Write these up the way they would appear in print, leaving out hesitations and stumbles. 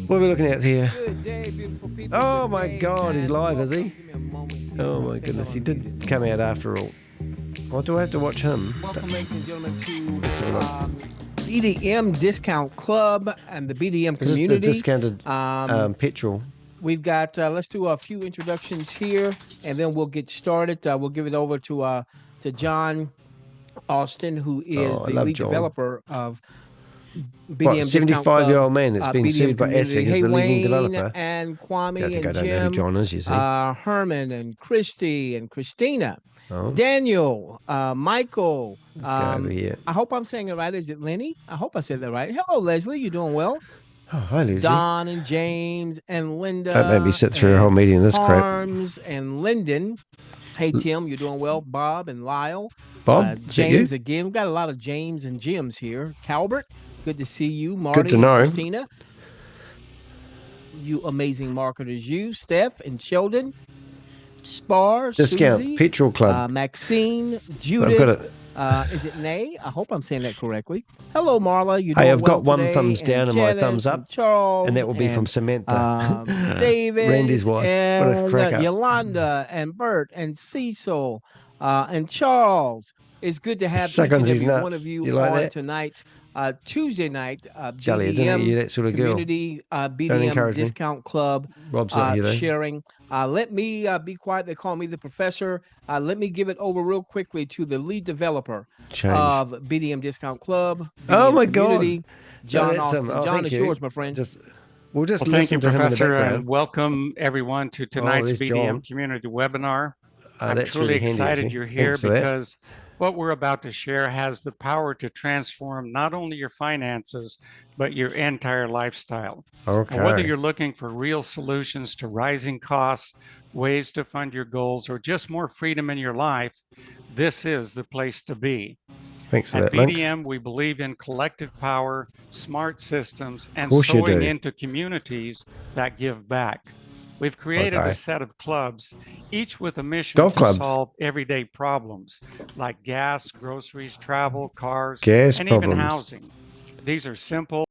What are we looking at here? Good day, beautiful people. Oh Good my day, God, he's and live, is he? welcome. Give me a moment. Oh my goodness, he did come out after all. Why do I have to watch him? Welcome, ladies and gentlemen, to Let's have a look. BDM Discount Club and the BDM Is this the community. discounted petrol? We've got, let's do a few introductions here, and then we'll get started. We'll give it over to John Austin, who is the love lead John. developer of What, BDM Discount Club. 75-year-old man that's been BDM sued by community. ASIC as the leading developer? And Kwame Don't think and I don't know who Jim, John is, you see. Herman and Christy and Christina, Oh, Daniel, Michael. let's go over here. I hope I'm saying it right. Is it Lenny? I hope I said that right. Hello, Leslie. You doing well? Oh, hi, Lucy. Don and James and Linda. Don't make me sit through a whole meeting of this crap. Harms and Lyndon. Hey, Tim, you doing well? Bob and Lyle. Bob, James again. We've got a lot of James and Jims here. Calbert, good to see you. Marty Good to and know. Christina. You amazing marketers. You, Steph and Sheldon. Spar, Discount Susie, Petrol Club. Maxine, I've Judith. got it. Is it Nay? I hope I'm saying that correctly. Hello, Marla. You doing Hey, I've well got one today? thumbs down and my Janice thumbs up, and Charles, and that will be from Samantha. David, Randy's wife. What a and cracker. Yolanda, and Bert, and Cecil, and Charles. It's good to have each Suck on and his every nuts. one of you Do you like on that? tonight, Tuesday night, Charlie, I don't think BDM you're that sort of girl. community, Don't BDM encourage me. Discount Club, Rob's not here, though. sharing. Let me be quiet. They call me the professor. Let me give it over real quickly to the lead developer of BDM Discount Club. BDM Oh, my community, God. John So Austin. oh, John, thank it's you. yours, my friend. We'll just Well, thank you, listen to him in the Professor, background. and welcome everyone to tonight's there's BDM John. Community Webinar. I'm That's truly really handy, excited actually. you're here Thanks for that. because what we're about to share has the power to transform not only your finances, but your entire lifestyle. Okay. And whether you're looking for real solutions to rising costs, ways to fund your goals, or just more freedom in your life, this is the place to be. Thanks for At that, Link. BDM, we believe in collective power, smart systems, and Course you sowing do. into communities that give back. We've created Okay. a set of clubs, each with a mission Golf to clubs. solve everyday problems like gas, groceries, travel, cars, Gas and problems. even housing. These are simple,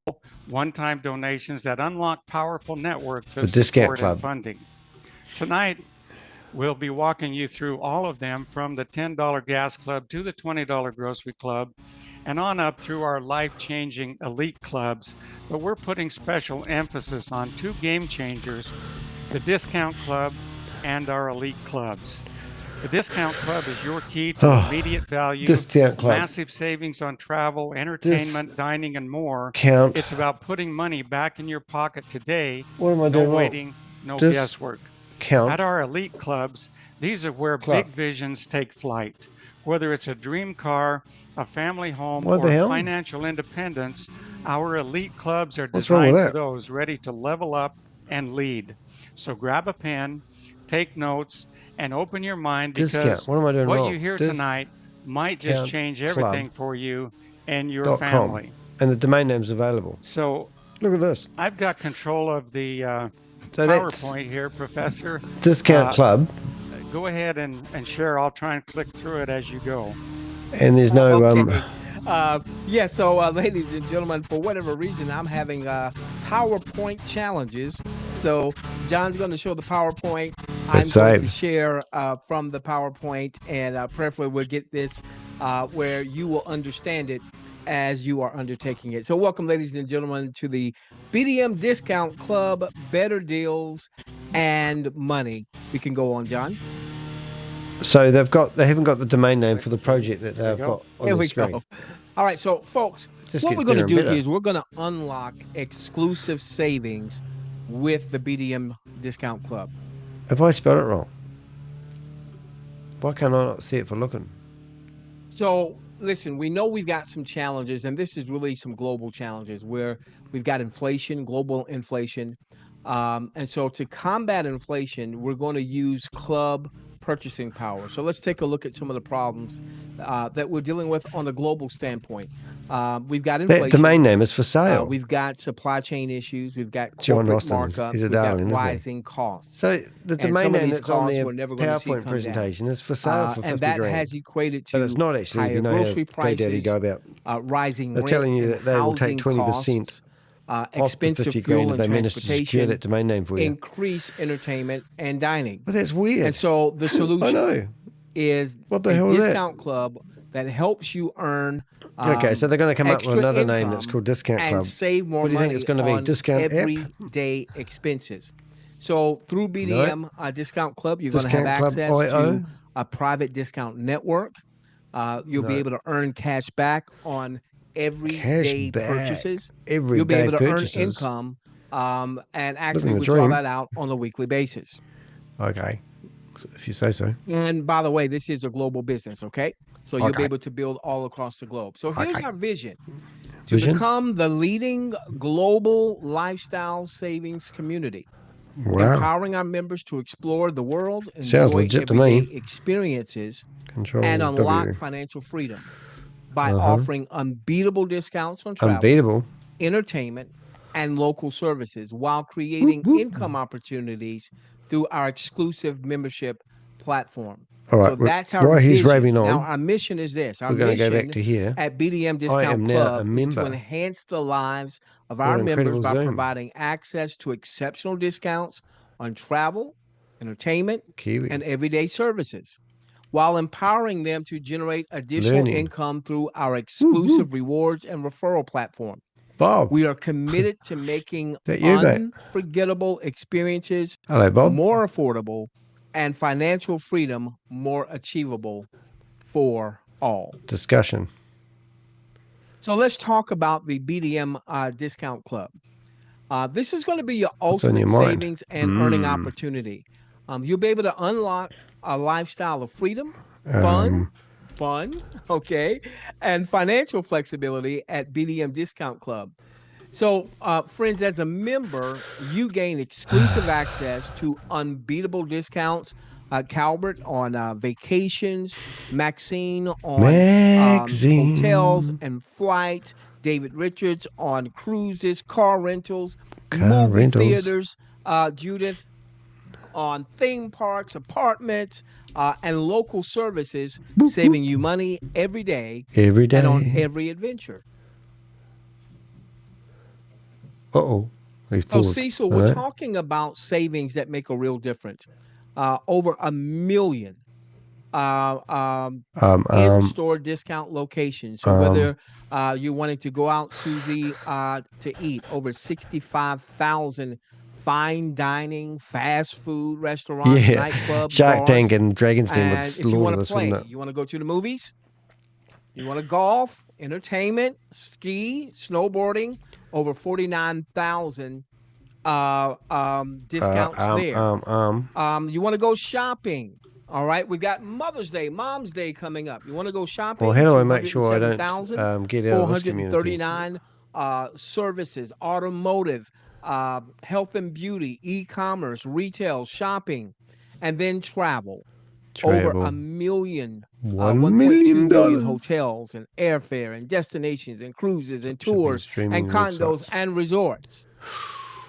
one-time donations that unlock powerful networks of The Discount support Club. and funding. Tonight, we'll be walking you through all of them, from the $10 gas club to the $20 grocery club, and on up through our life-changing elite clubs. But we're putting special emphasis on two game changers, the discount club and our elite clubs. The discount club is your key to immediate value, Discount Club. massive savings on travel, entertainment, dining, and more. Count. It's about putting money back in your pocket today. What am I No doing wrong? waiting, no Dis- guesswork. Count. At our elite clubs, these are where big visions take flight. Whether it's a dream car, a family home, What the or hell? financial independence, our elite clubs are What's wrong with designed for that? those ready to level up and lead. So grab a pen, take notes, and open your mind, because Discount. What am I doing what wrong? you hear tonight might just Discount change Club. everything for you and your .com. family. And the domain name's available. So Look at this. I've got control of the So that's PowerPoint here, Professor. Discount Club. Go ahead and share. I'll try and click through it as you go. And there's no Okay. So ladies and gentlemen, for whatever reason, I'm having PowerPoint challenges. So John's going to show the PowerPoint. I'm going to share from the PowerPoint, and preferably we'll get this where you will understand it as you are undertaking it. So welcome, ladies and gentlemen, to the BDM Discount Club, better deals and money. We can go on, John. So they haven't got the domain name for the project that they've got on the screen. Go. All right, so folks, what we're going to do here is we're going to unlock exclusive savings with the BDM Discount Club. Have I spelled it wrong? Why can't I not see it for looking? So listen, we know we've got some challenges, and this is really some global challenges where we've got inflation, global inflation. And so to combat inflation, we're going to use club purchasing power. So let's take a look at some of the problems that we're dealing with on a global standpoint. We've got inflation. That domain name is for sale. We've got supply chain issues. We've got John corporate Austin markups. is a We've darling, got isn't he? rising costs. So the domain name that's on their never going to see PowerPoint come presentation down. is for sale for 50 And that grand. has equated to But it's not actually, higher if you know how grocery prices, GoDaddy go about. rising They're rent telling you and that they will take housing 20% costs, expensive fuel and transportation, that domain name for you. Increase entertainment and dining. But that's weird. And so the solution is what the hell is discount club that helps you earn okay, so they're going to come up with another name that's called Discount Club. And save more what do you money think it's going to be? Discount everyday expenses. So through BDM Discount Club, you're going to have access to a private discount network. You'll be able to earn cash back on everyday purchases. You'll be able to earn income and actually withdraw that out on a weekly basis. Okay, if you say so. And by the way, this is a global business, okay? So you'll be able to build all across the globe. So here's our vision. To become the leading global lifestyle savings community. Wow. Empowering our members to explore the world, enjoy everyday experiences, and unlock financial freedom by offering unbeatable discounts on travel, entertainment, and local services while creating income opportunities through our exclusive membership platform. All right. So that's our he's vision. raving on. Now our mission is this. Our We're going to mission go back to here. At BDM Discount Club is to enhance the lives of our members by providing access to exceptional discounts on travel, entertainment, and everyday services, while empowering them to generate additional income through our exclusive rewards and referral platform. Bob. We are committed to making unforgettable experiences more affordable and financial freedom more achievable for all. Discussion. So let's talk about the BDM Discount Club. This is going to be your ultimate savings and earning opportunity. You'll be able to unlock a lifestyle of freedom, fun, okay, and financial flexibility at BDM Discount Club. So, friends, as a member, you gain exclusive access to unbeatable discounts. Calbert on vacations, Maxine on hotels and flights, David Richards on cruises, car rentals, movie theaters, Judith on theme parks, apartments, and local services, saving you money every day and on every adventure. So Cecil, we're talking about savings that make a real difference. Over 1 million in-store discount locations. So whether you're wanting to go out, Susie, to eat, over 65,000 fine dining, fast food restaurants, nightclubs, Shark bars. Tank and Dragon's Den would if you want to play, you want to go to the movies, you want to golf, entertainment, ski, snowboarding, over 49,000 discounts there. You want to go shopping. All right, we got Mother's Day, Mom's Day coming up. You want to go shopping? Well, how do I make sure I don't get out of this community? 439 services, automotive, health and beauty, e-commerce, retail, shopping, and then travel. Over 1 million, $1.2 million hotels and airfare and destinations and cruises and tours and condos and resorts.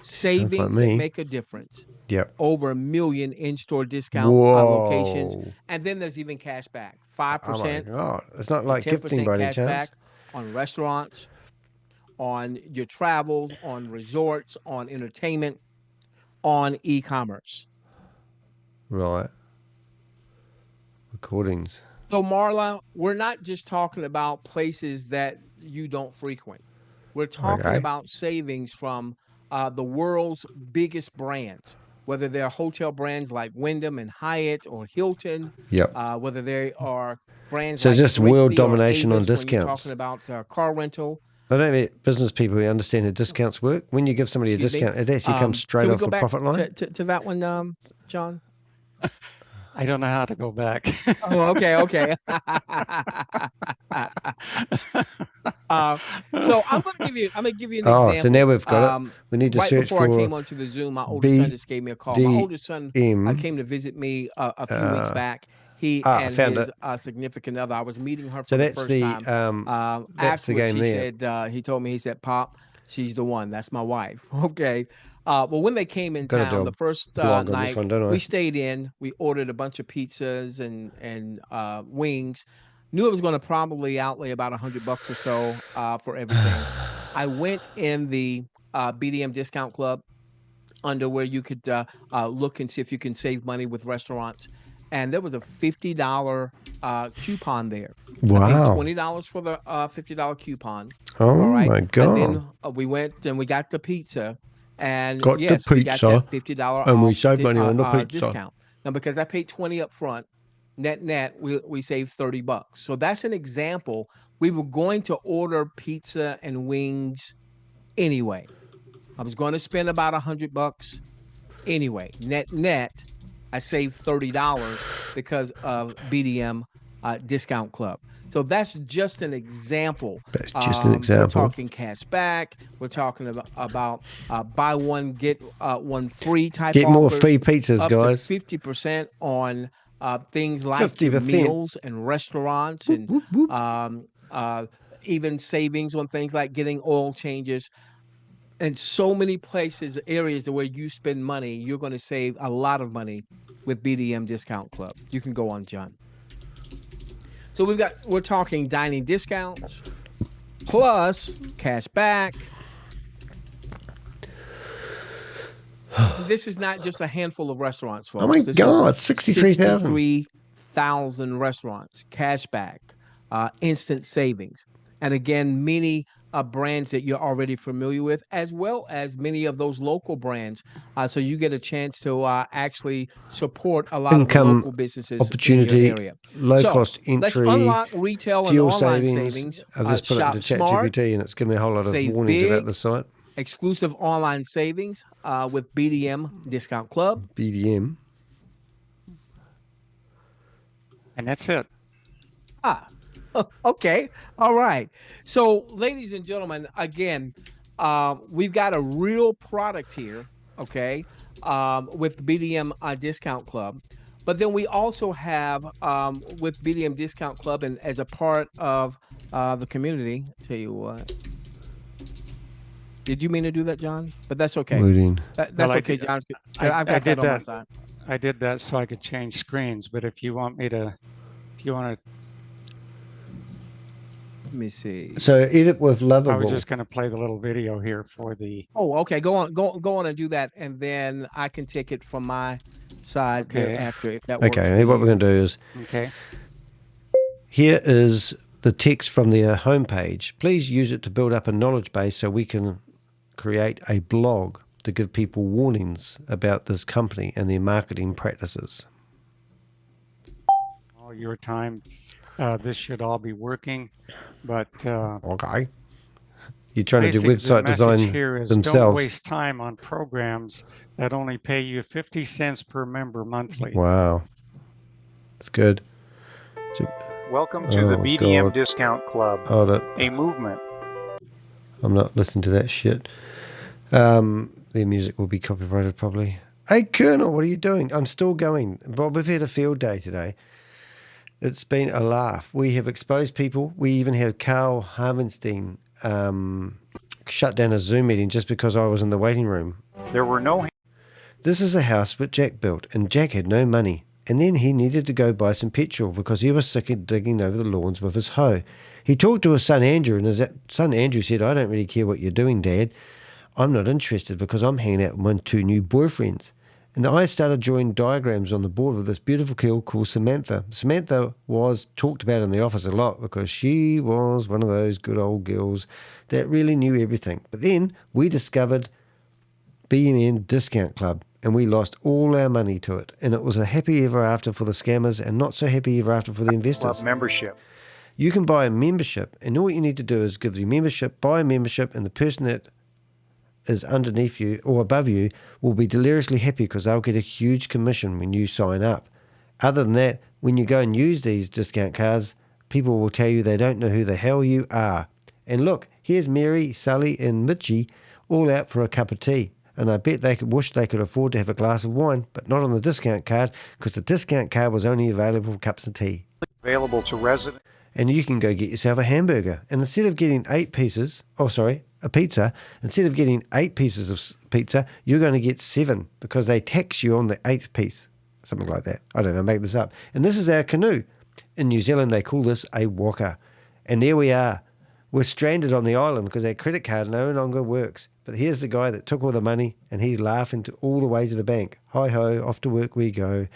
Savings that make a difference. Yep. Over 1 million in-store discount locations. And then there's even cash back. 5%. Oh my God. It's not like gifting by any chance. On restaurants, on your travels, on resorts, on entertainment, on e-commerce. Right. Recordings. So Marla, we're not just talking about places that you don't frequent. We're talking about savings from the world's biggest brands, whether they're hotel brands like Wyndham and Hyatt or Hilton, whether they are brands like just world domination on discounts. When you're talking about car rental. I don't mean business people who understand how discounts work. When you give somebody a discount, it actually comes straight off the profit line. To that one, John? I don't know how to go back. Oh, okay. So I'm gonna give you an example. So now we've got it. We need to right search before for I came onto the Zoom, my oldest son just gave me a call. My oldest son came to visit me a few weeks back. He and his significant other. I was meeting her for the first time. That's the game there. Said, he told me, he said, "Pop, she's the one. That's my wife." Okay. Well, when they came in town, the first night, we stayed in. We ordered a bunch of pizzas and wings. Knew it was going to probably outlay about $100 or so for everything. I went in the BDM Discount Club under where you could look and see if you can save money with restaurants. And there was a $50 coupon there. Wow. I paid $20 for the $50 coupon. Oh, all right? my God. And then we went and we got the pizza. And got yes, the pizza, we got that $50 and off we saved money on the pizza. discount. Now, because I paid 20 up front, net, we saved $30. So that's an example. We were going to order pizza and wings anyway. I was going to spend about $100 anyway. Net, I saved $30 because of BDM Discount Club. So that's just an example. That's just an example. We're talking cash back. We're talking about buy one get one free type. Get more offers, free pizzas, up guys. to 50% on things like 50%. meals and restaurants, and even savings on things like getting oil changes. And so many places, areas where you spend money, you're going to save a lot of money with BDM Discount Club. You can go on, John. So we're talking dining discounts plus cash back. This is not just a handful of restaurants, folks. Oh my God, 63,000. 63,000 restaurants, cash back, instant savings. And again, many brands that you're already familiar with, as well as many of those local brands. So you get a chance to actually support a lot Income, of the local businesses opportunity, in your area. Low cost entry. Let's unlock retail and online savings. I've just put it into ChatGPT and it's given me a whole lot of warnings about the site. Exclusive online savings with BDM Discount Club. BDM. And that's it. Okay. All right. So, ladies and gentlemen, again, we've got a real product here, okay, with BDM Discount Club. But then we also have with BDM Discount Club, and as a part of the community, tell you what. Did you mean to do that, John? But that's okay. That's okay, John. I've got that on my side. I did that so I could change screens. But if you want to. Let me see. So edit with Lovable. I was just going to play the little video here for the. Oh, okay. Go on and do that, and then I can take it from my side thereafter if that works. Okay. What we're going to do is. Okay. Here is the text from their homepage. Please use it to build up a knowledge base so we can create a blog to give people warnings about this company and their marketing practices. All your time. This should all be working, but okay. You're trying to do website design here is themselves. Don't waste time on programs that only pay you 50 cents per member monthly. Wow, that's good. Welcome to the BDM Discount Club, a movement. I'm not listening to that shit. Their music will be copyrighted probably. Hey, Colonel, what are you doing? I'm still going. Bob, we've had a field day today. It's been a laugh. We have exposed people. We even had Carl Harmenstein shut down a Zoom meeting just because I was in the waiting room. There were no... This is a house that Jack built, and Jack had no money. And then he needed to go buy some petrol because he was sick of digging over the lawns with his hoe. He talked to his son Andrew, and his son Andrew said, I don't really care what you're doing, Dad. I'm not interested because I'm hanging out with my 2 new boyfriends. And I started drawing diagrams on the board with this beautiful girl called Samantha. Samantha was talked about in the office a lot because she was one of those good old girls that really knew everything. But then we discovered BDM Discount Club, and we lost all our money to it. And it was a happy ever after for the scammers and not so happy ever after for the investors. Club membership. You can buy a membership, and all you need to do is give the membership, buy a membership, and the person that is underneath you or above you will be deliriously happy because they'll get a huge commission when you sign up. Other than that, when you go and use these discount cards, people will tell you they don't know who the hell you are. And look, here's Mary, Sally, and Mitchie all out for a cup of tea. And I bet they could wish they could afford to have a glass of wine, but not on the discount card because the discount card was only available for cups of tea. Available to residents. And you can go get yourself a hamburger. And instead of getting a pizza, instead of getting 8 pieces of pizza, you're going to get 7 because they tax you on the 8th piece. Something like that. I don't know, make this up. And this is our canoe. In New Zealand, they call this a waka. And there we are. We're stranded on the island because our credit card no longer works. But here's the guy that took all the money, and he's laughing all the way to the bank. Hi ho, off to work we go.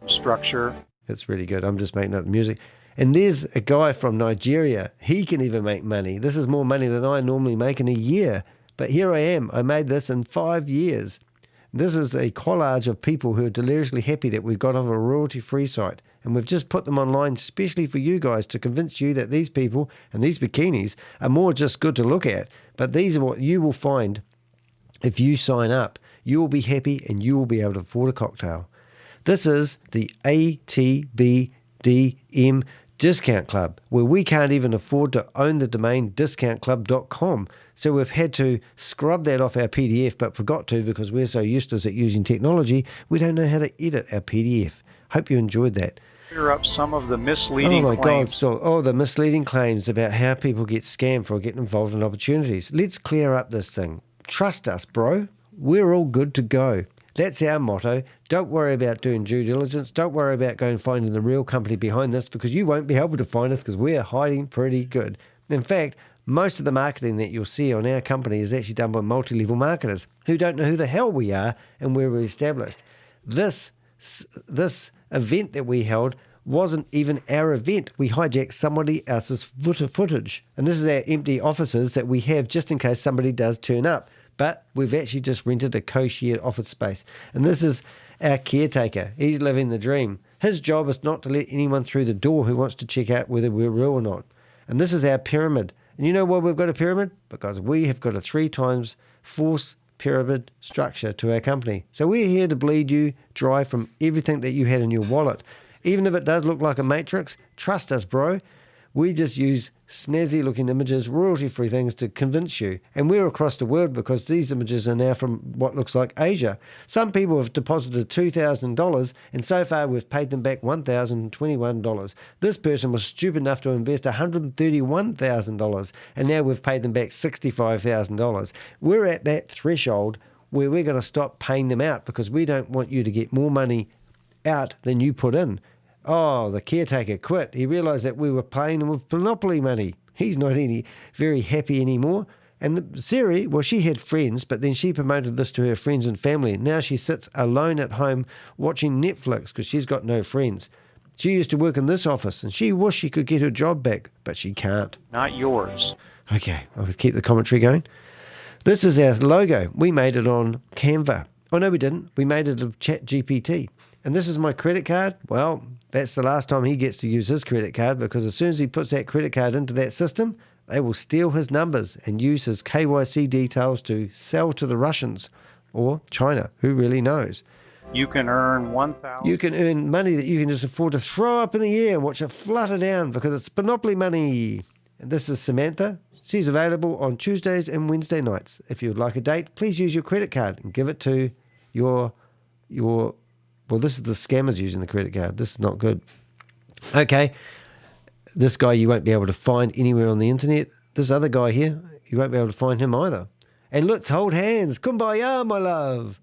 Structure. It's really good. I'm just making up the music. And there's a guy from Nigeria. He can even make money. This is more money than I normally make in a year. But here I am. I made this in 5 years. This is a collage of people who are deliriously happy that we've got off a royalty-free site. And we've just put them online especially for you guys to convince you that these people and these bikinis are more just good to look at. But these are what you will find if you sign up. You will be happy and you will be able to afford a cocktail. This is the BDM Discount Club, where we can't even afford to own the domain discountclub.com. So we've had to scrub that off our PDF, but forgot to because we're so used to using technology, we don't know how to edit our PDF. Hope you enjoyed that. Clear up some of the misleading claims. God, the misleading claims about how people get scammed for getting involved in opportunities. Let's clear up this thing. Trust us, bro. We're all good to go. That's our motto. Don't worry about doing due diligence. Don't worry about going and finding the real company behind this because you won't be able to find us because we're hiding pretty good. In fact, most of the marketing that you'll see on our company is actually done by multi-level marketers who don't know who the hell we are and where we're established. This event that we held wasn't even our event. We hijacked somebody else's footage. And this is our empty offices that we have just in case somebody does turn up. But we've actually just rented a co-shared office space. And this is our caretaker. He's living the dream. His job is not to let anyone through the door who wants to check out whether we're real or not. And this is our pyramid. And you know why we've got a pyramid? Because we have got a 3 times force pyramid structure to our company. So we're here to bleed you dry from everything that you had in your wallet. Even if it does look like a matrix, trust us, bro. We just use snazzy looking images, royalty-free things to convince you. And we're across the world because these images are now from what looks like Asia. Some people have deposited $2,000 and so far we've paid them back $1,021. This person was stupid enough to invest $131,000 and now we've paid them back $65,000. We're at that threshold where we're going to stop paying them out because we don't want you to get more money out than you put in. Oh, the caretaker quit. He realised that we were paying him with monopoly money. He's not very happy anymore. And Siri, well, she had friends, but then she promoted this to her friends and family. Now she sits alone at home watching Netflix because she's got no friends. She used to work in this office and she wished she could get her job back, but she can't. Not yours. Okay, I'll keep the commentary going. This is our logo. We made it on Canva. Oh, no, we didn't. We made it of ChatGPT. And this is my credit card. Well, that's the last time he gets to use his credit card because as soon as he puts that credit card into that system, they will steal his numbers and use his KYC details to sell to the Russians or China. Who really knows? You can earn $1,000. You can earn money that you can just afford to throw up in the air and watch it flutter down because it's monopoly money. And this is Samantha. She's available on Tuesdays and Wednesday nights. If you would like a date, please use your credit card and give it to your well, this is the scammers using the credit card. This is not good. Okay. This guy you won't be able to find anywhere on the internet. This other guy here, you won't be able to find him either. And let's hold hands. Kumbaya, my love.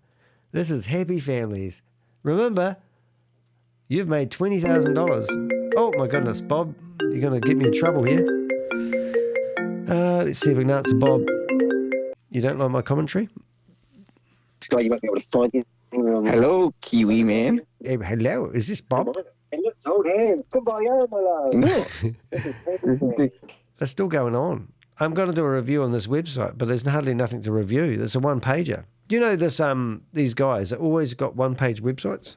This is happy families. Remember, you've made $20,000. Oh, my goodness, Bob. You're going to get me in trouble here. Let's see if we can answer Bob. You don't like my commentary? This guy you won't be able to find him. Hello, Kiwi man. Hello, is this Bob? Let's hold hands. Kumbaya, my love. No. That's still going on. I'm going to do a review on this website, but there's hardly nothing to review. There's a one-pager. Do you know this? These guys have always got one-page websites.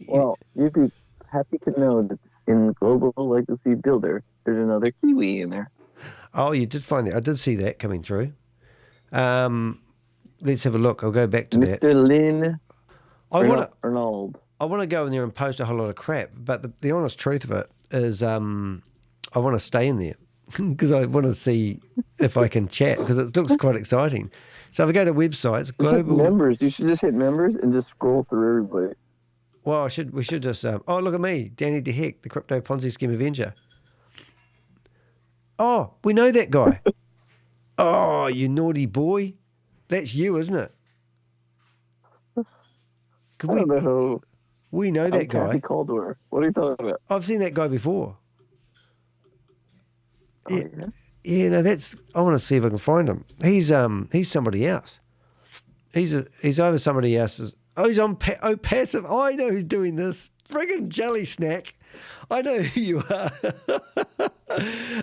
Well, you'd be happy to know that in Global Legacy Builder, there's another Kiwi in there. Oh, you did find that. I did see that coming through. Let's have a look. I'll go back to that. Mr. Lynn Arnold. I want to go in there and post a whole lot of crap, but the honest truth of it is I want to stay in there because I want to see if I can chat because it looks quite exciting. So if I go to websites, global members, you should just hit members and just scroll through everybody. Well, we should just oh, look at me, Danny DeHeck, the Crypto Ponzi Scheme Avenger. Oh, we know that guy. Oh, you naughty boy. That's you, isn't it? I don't know. We know that guy. Kathy Caldwell. What are you talking about? I've seen that guy before. Oh, Yeah, no, I want to see if I can find him. He's somebody else. He's over somebody else's. Oh, he's on passive. Oh, I know who's doing this. Friggin' Jelly Snack. I know who you are.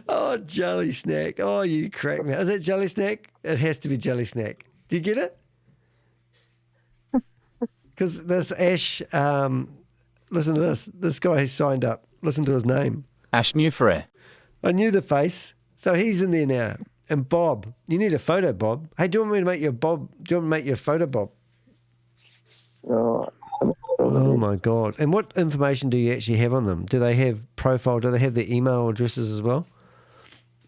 Oh, Jelly Snack. Oh, you crack me. Is it Jelly Snack? It has to be Jelly Snack. Do you get it? Because this Ash, listen to this. This guy has signed up. Listen to his name. Ash Mufre. I knew the face. So he's in there now. And Bob. You need a photo, Bob. Hey, do you want me to make you a Bob? Do you want me to make you a photo, Bob? Oh, my God. And what information do you actually have on them? Do they have profile? Do they have their email addresses as well?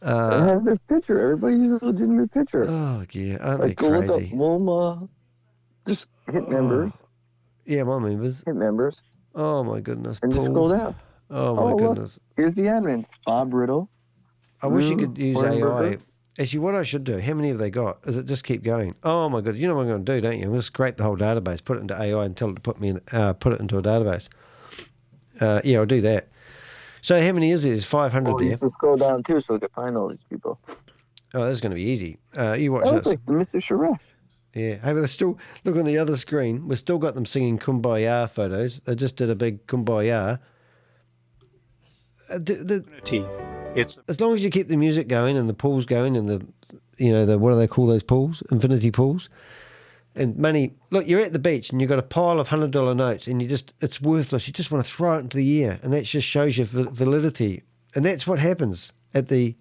They have their picture. Everybody uses a legitimate picture. Oh, yeah. Aren't Like, they go look crazy? up Wilma. Just hit members. Yeah, my members. Hit members. Oh, my goodness. And just scroll down. Oh, my goodness. Look, here's the admin. Bob Riddle. I wish you could use AI. Actually, what I should do, how many have they got? Is it just keep going? Oh, my God. You know what I'm going to do, don't you? I'm going to scrape the whole database, put it into AI and tell it to put it into a database. Yeah, I'll do that. So how many is there? There's 500 there. You can scroll down, too, so we can find all these people. Oh, that's going to be easy. You watch That this. looks like Mr. Sharef. Yeah. Hey, but they're still, look on the other screen. We've still got them singing Kumbaya photos. They just did a big Kumbaya. As long as you keep the music going and the pools going and the what do they call those pools? Infinity pools. And money. Look, you're at the beach and you've got a pile of $100 notes and it's worthless. You just want to throw it into the air, and that just shows your validity. And that's what happens at the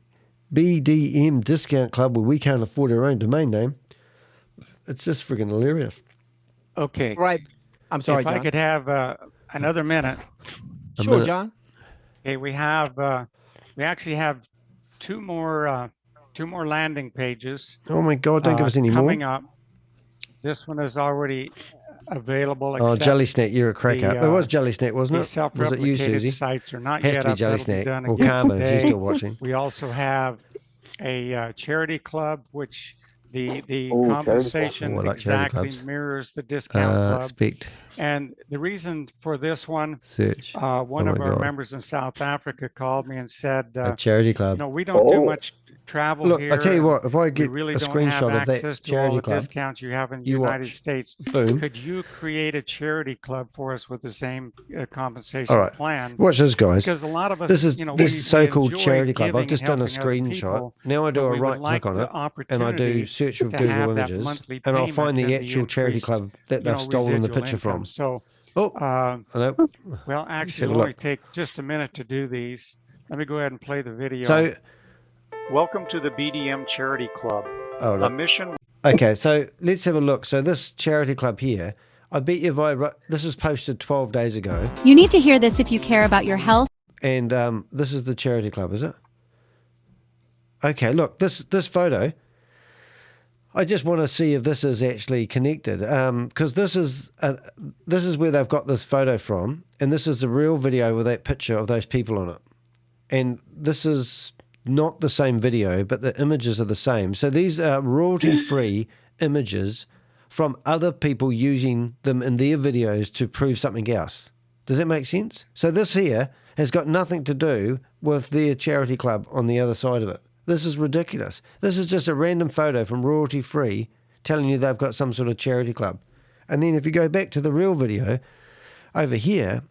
BDM Discount Club, where we can't afford our own domain name. It's just freaking hilarious. Okay. Right. I'm sorry, if John. I could have another minute. Sure, John. Okay, we actually have two more landing pages. Oh my God! Don't give us any coming more. up. This one is already available. Oh, Jelly Snack, you're a cracker. It was Jelly Snack, wasn't it? Self-replicated Was it you, Susie? sites are not Has yet to be up. Jelly That'll be Snack. done Or again Karma, if today. she's still watching. We also have a charity club, which the Oh, compensation charity club. exactly mirrors the discount club. Expect. And the reason for this one, Search. one Oh of my our God. members in South Africa called me and said, A charity club. we don't do much travel Look, here. I tell you what, if I We get really a don't screenshot have of that access to all charity the club, discounts you have in the you United watch. States. Boom. Could you create a charity club for us with the same compensation All right. plan? Watch this, guys. Because a lot of us, This is we so-called enjoy charity club. I've giving just and done a helping other screenshot. people, Now I do but a we would right like click on the it, and I do opportunity search with to Google have that Images, monthly and I'll payment find the and actual charity increased, club that they've stolen the residual picture income. from. So, Oh, I know. well, actually, have a it'll only look. take just a minute to do these. Let me go ahead and play the video. So, Welcome to the BDM Charity Club. oh, A look. mission. Okay, so let's have a look. So this charity club here, I bet you if this was posted 12 days ago, You need to hear this if you care about your health. and this is the charity club, is it? Okay, look, this photo, I just want to see if this is actually connected, because this is where they've got this photo from, and this is the real video with that picture of those people on it. And this is not the same video, but the images are the same. So these are royalty-free images from other people using them in their videos to prove something else. Does that make sense? So this here has got nothing to do with their charity club on the other side of it. This is ridiculous. This is just a random photo from royalty free telling you they've got some sort of charity club. And then if you go back to the real video over here,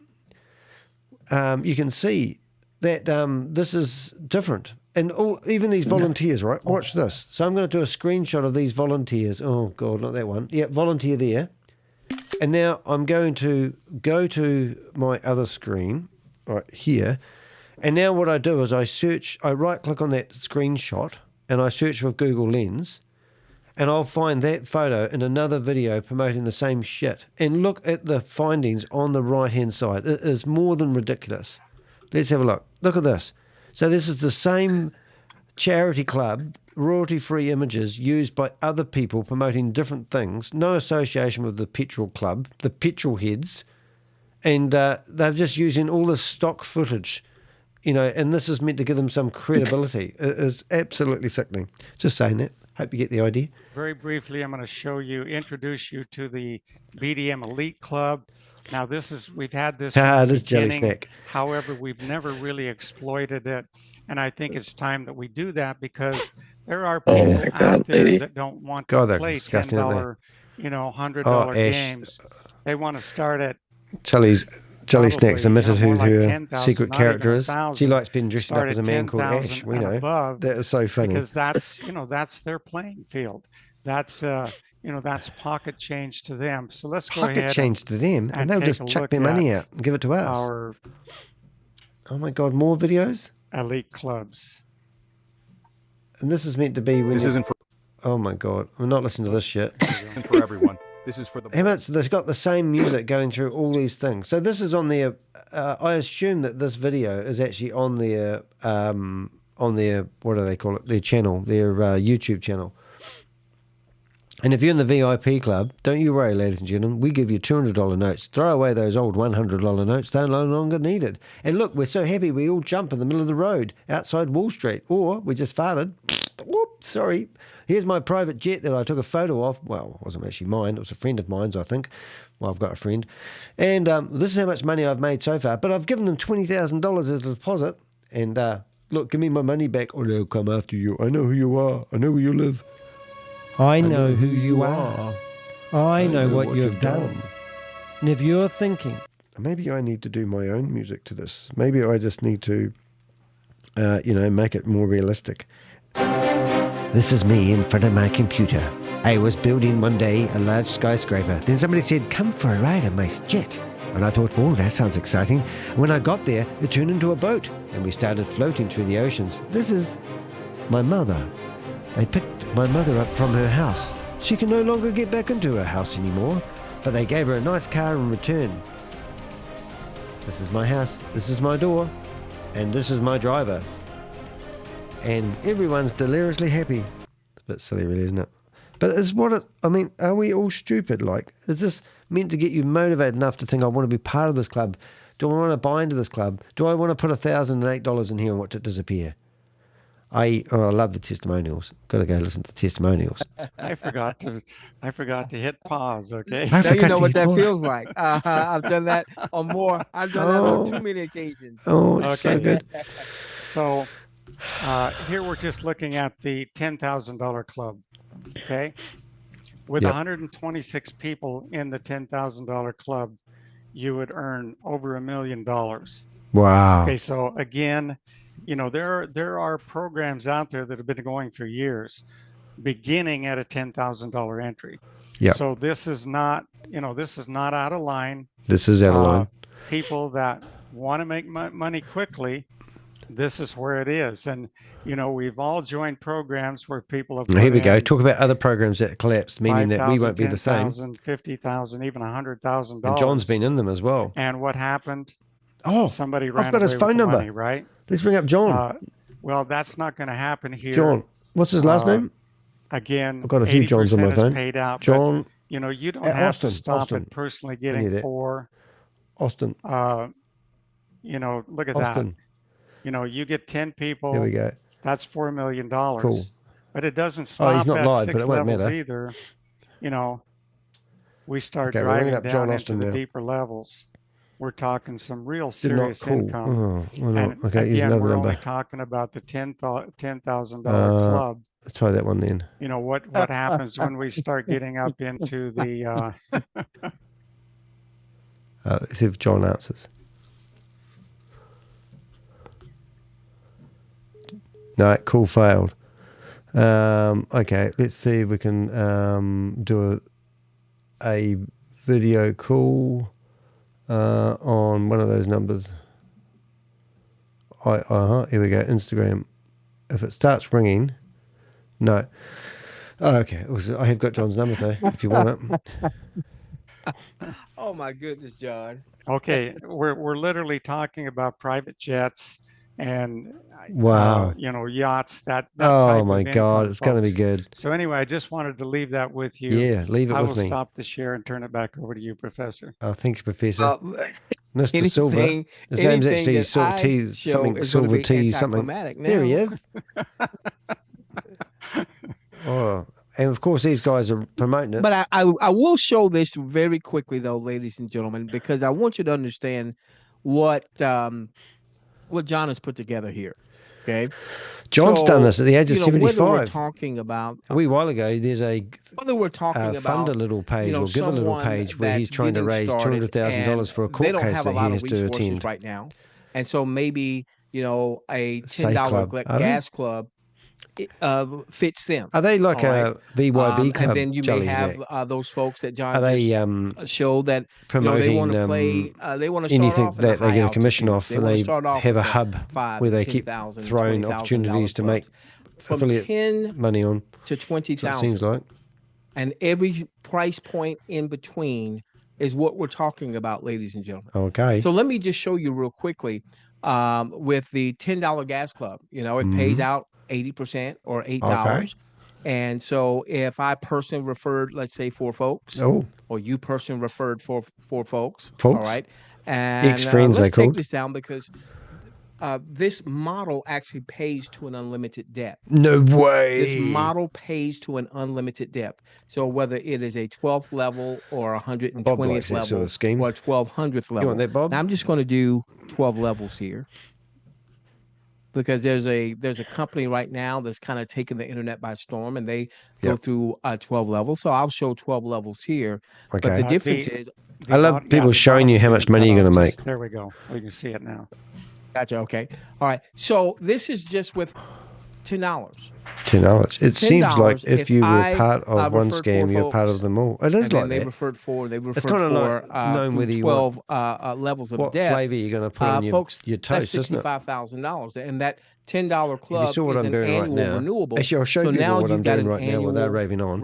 you can see that this is different. And even these volunteers, right? Watch this. So I'm going to do a screenshot of these volunteers. Oh, God, not that one. Yeah, volunteer there. And now I'm going to go to my other screen right here. And now what I do is I right-click on that screenshot and I search with Google Lens, and I'll find that photo in another video promoting the same shit. And look at the findings on the right-hand side. It is more than ridiculous. Let's have a look. Look at this. So this is the same charity club, royalty-free images used by other people promoting different things, no association with the petrol club, the petrol heads, and they're just using all this stock footage, and this is meant to give them some credibility. It is absolutely sickening. Just saying that. Hope you get the idea. Very briefly, I'm going to introduce you to the BDM Elite Club. Now, we've had this from the beginning. However, we've never really exploited it. And I think it's time that we do that because there are people out there that don't want to play $10, $100 games. They want to start at Jelly Snacks admitted who her secret character is. She likes being dressed up as a man called Ash. We know. That is so funny. Because that's their playing field. That's that's pocket change to them. So let's go ahead. Pocket change to them, and they'll just chuck their money out and give it to us. Oh my God, more videos? Elite clubs. And this is meant to be when this isn't for. Oh my God, I'm not listening to this shit. This isn't for everyone. This is for the. They've got the same music going through all these things. So this is on their. I assume that this video is actually on their what do they call it? Their channel, their YouTube channel. And if you're in the VIP club, don't you worry, ladies and gentlemen. We give you $200 notes. Throw away those old $100 notes. They're no longer needed. And look, we're so happy we all jump in the middle of the road outside Wall Street. Or we just farted. Whoop, sorry. Here's my private jet that I took a photo of. Well, it wasn't actually mine. It was a friend of mine's, I think. Well, I've got a friend. And this is how much money I've made so far. But I've given them $20,000 as a deposit. And look, give me my money back or they'll come after you. I know who you are. I know where you live. I know who you are. I know what you've done. And if you're thinking, maybe I need to do my own music to this. Maybe I just need to, make it more realistic. This is me in front of my computer. I was building one day a large skyscraper. Then somebody said, come for a ride on my jet. And I thought, oh, that sounds exciting. When I got there, it turned into a boat. And we started floating through the oceans. This is my mother. They picked my mother up from her house. She can no longer get back into her house anymore, but they gave her a nice car in return. This is my house, this is my door, and this is my driver. And everyone's deliriously happy. It's a bit silly really, isn't it? But is are we all stupid? Like, is this meant to get you motivated enough to think I want to be part of this club? Do I want to buy into this club? Do I want to put $1,008 in here and watch it disappear? I love the testimonials. Got to go listen to testimonials. I forgot to hit pause. Okay. Now you know what that feels like. I've done that on more. I've done that on too many occasions. Oh, it's so good. So here we're just looking at the $10,000 club. Okay. With 126 people in the $10,000 club, you would earn over $1 million. Wow. Okay. So again, there are programs out there that have been going for years, beginning at a $10,000 entry. Yeah. So this is not out of line. This is out of line. People that want to make money quickly, this is where it is. And we've all joined programs where people have. Here we go. Talk about other programs that collapsed, meaning that we won't be the same. $50,000, even $100,000. And John's been in them as well. And what happened? Oh, somebody ran I've got his phone number. Money, right? Let's bring up John. Well, that's not going to happen here. John, what's his last name? Again, I've got a few Johns on my phone. Paid out, John. But, you don't have to stop at personally getting four. Austin. Look at that. You get 10 people. Here we go. That's $4 million. Cool. But it doesn't stop he's not at live, 6 but it won't levels matter. either. We start we're driving up down John into Austin the now. deeper levels. We're talking some real serious income. Oh, and okay, use again, another we're number. only talking about the $10,000 club. Let's try that one then. What happens when we start getting up into the let's see if John answers. No, call failed. Okay, let's see if we can do a video call on one of those numbers. Here we go, Instagram. If it starts ringing, no. Oh, okay, I have got John's number though, if you want it. Oh my goodness, John. Okay, we're literally talking about private jets and wow, yachts. That oh my God, it's going to be good. So anyway, I just wanted to leave that with you. Yeah, leave it with me. I will stop the share and turn it back over to you, Professor. Thank you, Professor. Mr. Silver. His name's actually Silver T, something Silver T, something. There he is. Oh, and of course these guys are promoting it. But I will show this very quickly though, ladies and gentlemen, because I want you to understand what John has put together here. Okay. John's done this at the age of 75. Whether we're talking about a wee while ago, there's a whether we're talking about fund a little page or give a little page where he's trying to raise $200,000 for a court case that he has to attend right now, and so maybe a $10 gas club fits them. Are they like a VYB club? And then you may have those folks that John showed that promoting they want to play. They want to start anything off that they get a commission off, and they have a hub 5, where they keep throwing opportunities to make from affiliate money on to 20,000. Seems like, and every price point in between is what we're talking about, ladies and gentlemen. Okay. So let me just show you real quickly with the $10 gas club. It pays out 80% or $8. Okay. And so if I personally referred, let's say 4 folks, or you personally referred 4 folks, all right, and ex-friends, let's take this down because this model actually pays to an unlimited depth. No way. This model pays to an unlimited depth. So whether it is a 12th level or 120th level sort of scheme. or 1200th level. You want that, Bob? Now I'm just going to do 12 levels here, because there's a company right now that's kind of taking the internet by storm, and they go through 12 levels. So I'll show 12 levels here. Okay. But the difference is, I love people showing you how much money you're going to make. There we go. We can see it now. Gotcha. Okay. All right. So this is just with $10. $10. It seems like if you were part of one scam, you're part of them all. It is like they that. referred 4. They referred it's kind of like knowing whether you 12 levels of what depth. flavor you're going to put on folks, your toast, that's $65,000, and that $10 club is an annual renewable. Actually, I'll show people what I'm doing right now without raving on.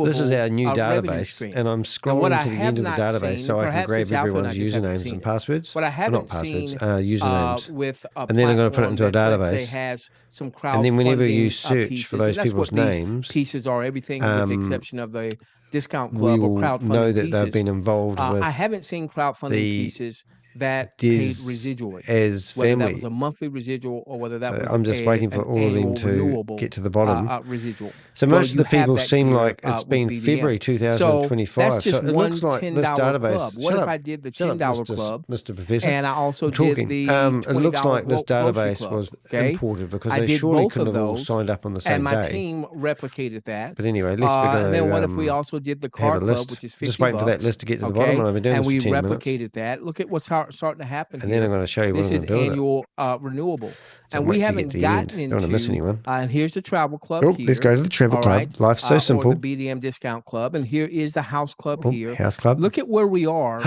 This is our new database, and I'm scrolling to the end of the database so I can grab everyone's usernames and passwords. What I haven't seen usernames, with and then I'm going to put it into a database. Has some and then whenever you search pieces, for those people's names, pieces are everything with the exception of the discount club or crowdfunding know that pieces. They've been involved with. I haven't seen crowdfunding pieces that paid residually, as whether family. that was a monthly residual or whether that was I'm just waiting for all of them to get to the bottom. Residual. So most of the people seem like it's been February 2025. So that's just it looks like this database. Club. What if I did the $10 club, Mr. Professor? And I also did the $20 it looks like this database club, was imported because they surely couldn't have all signed up on the same day. And my team replicated that. But anyway, let's and then what if we also did the car club, which is $50? Just waiting for that list to get to the bottom, and I've been doing this for 10 minutes. And we replicated that. Look at what's starting to happen. And then I'm going to show you what I'm going to do. This is annual renewable. So and we haven't gotten into. Don't want to miss anyone. And here's the travel club here. Let's go to the travel club. Life's so simple. Or the BDM discount club. And here is the house club here. House club. Look at where we are.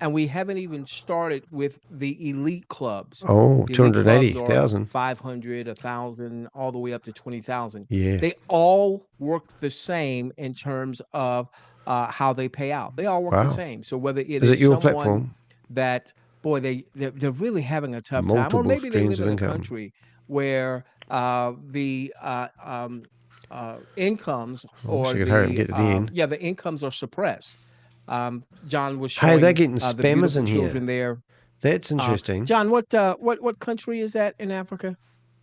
And we haven't even started with the elite clubs. Oh, 280,000. 500, 1,000, all the way up to 20,000. Yeah. They all work the same in terms of how they pay out. They all work the same. So whether it is your someone platform? That, boy, they're really having a tough time, or maybe they live in a country where the incomes or the incomes are suppressed. John was showing they're getting the spammers in here. There. That's interesting. John, what country is that in Africa?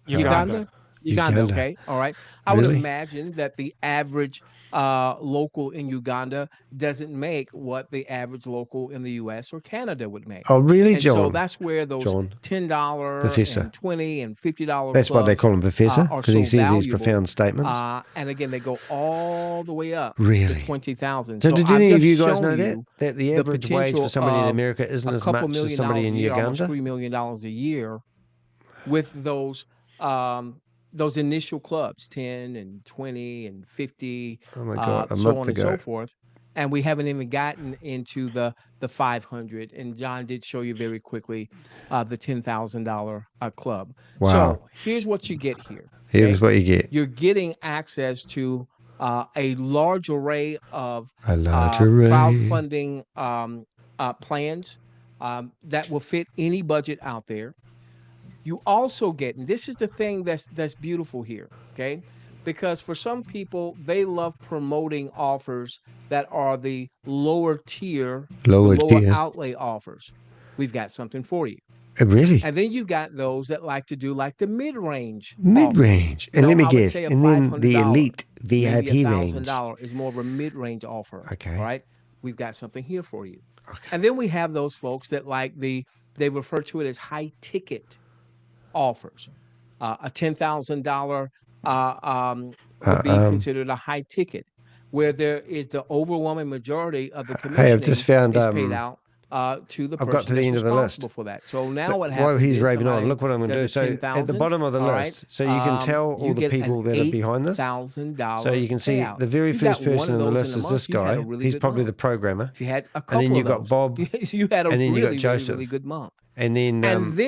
Uganda. Okay. All right. I would imagine that the average local in Uganda doesn't make what the average local in the U.S. or Canada would make. Oh, really, and John? So that's where those $10 and $20 and $50. That's why they call him Professor, because he says these profound statements. And again, they go all the way up to 20,000. So did any of you guys know that the average wage for somebody in America isn't as much as somebody in Uganda? $3 million a year with those initial clubs, 10 and 20 and 50, oh my God, so on and so forth. And we haven't even gotten into the 500. And John did show you very quickly the $10,000 club. Wow. So here's what you get here. Here's what you get. You're getting access to a large array of crowdfunding plans that will fit any budget out there. You also get, and this is the thing that's beautiful here, okay? Because for some people, they love promoting offers that are the lower tier, lower outlay offers. We've got something for you. Really? And then you got those that like to do like the mid-range. Mid-range. And let me guess. And then the elite VIP range. $1,000 is more of a mid-range offer. Okay. All right. We've got something here for you. Okay. And then we have those folks that like they refer to it as high ticket offers. A $10,000 would be considered a high ticket, where there is the overwhelming majority of the commissioning Hey, I've just found is paid out to the person I've got to the end of the list for that. So now what while happens he's is raving on, look what I'm going to do. So at the bottom of the list, so you can tell all the people that are behind this. So you can see the very first person on the list is this guy. He's probably the programmer. If you had a couple and then you've got Bob. You had a really good month. And then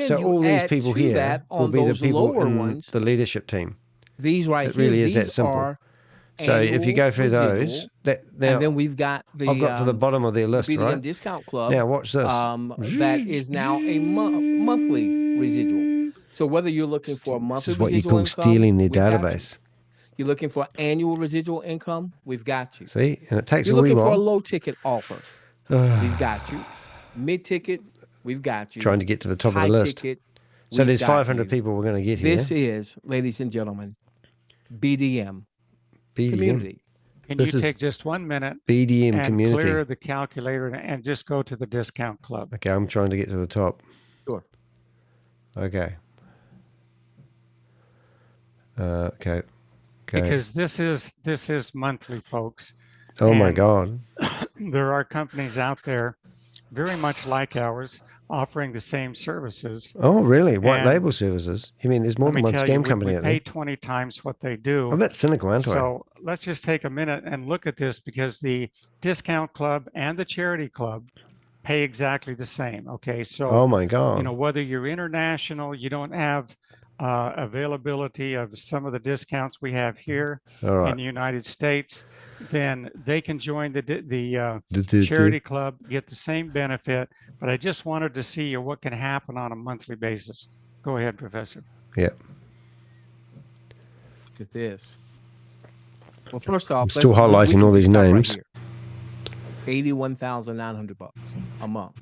so all these people here will be the people in the leadership team. These right here, it really is that simple. So if you go through those, now, and then we've got the I've got to the bottom of their list, BDM right? Discount Club. Now watch this. That is now a monthly residual. So whether you're looking for a monthly residual income, this is what you call stealing their database. You're looking for annual residual income, we've got you. See, and it takes a wee while. You're looking for a low ticket offer, we've got you. Mid ticket, we've got you. Trying to get to the top of the list. Ticket, so there's 500 people we're going to get here. This is, ladies and gentlemen, BDM community. Can you take just 1 minute BDM and community. Clear the calculator and just go to the discount club? Okay, I'm trying to get to the top. Sure. Okay. Okay. Because this is monthly, folks. Oh my God. There are companies out there very much like ours offering the same services. Oh, really? White label services? You mean there's more than one scam company out there? We pay 20 times what they do. I'm that cynical, aren't I? So let's just take a minute and look at this, because the discount club and the charity club pay exactly the same. Okay, so oh my God. You know, whether you're international, you don't have availability of some of the discounts we have here in the United States, then they can join the charity club, get the same benefit. But I just wanted to see what can happen on a monthly basis. Go ahead, Professor. Yeah. Look at this. Well, first off, I'm still highlighting all these names. Right, $81,900 a month.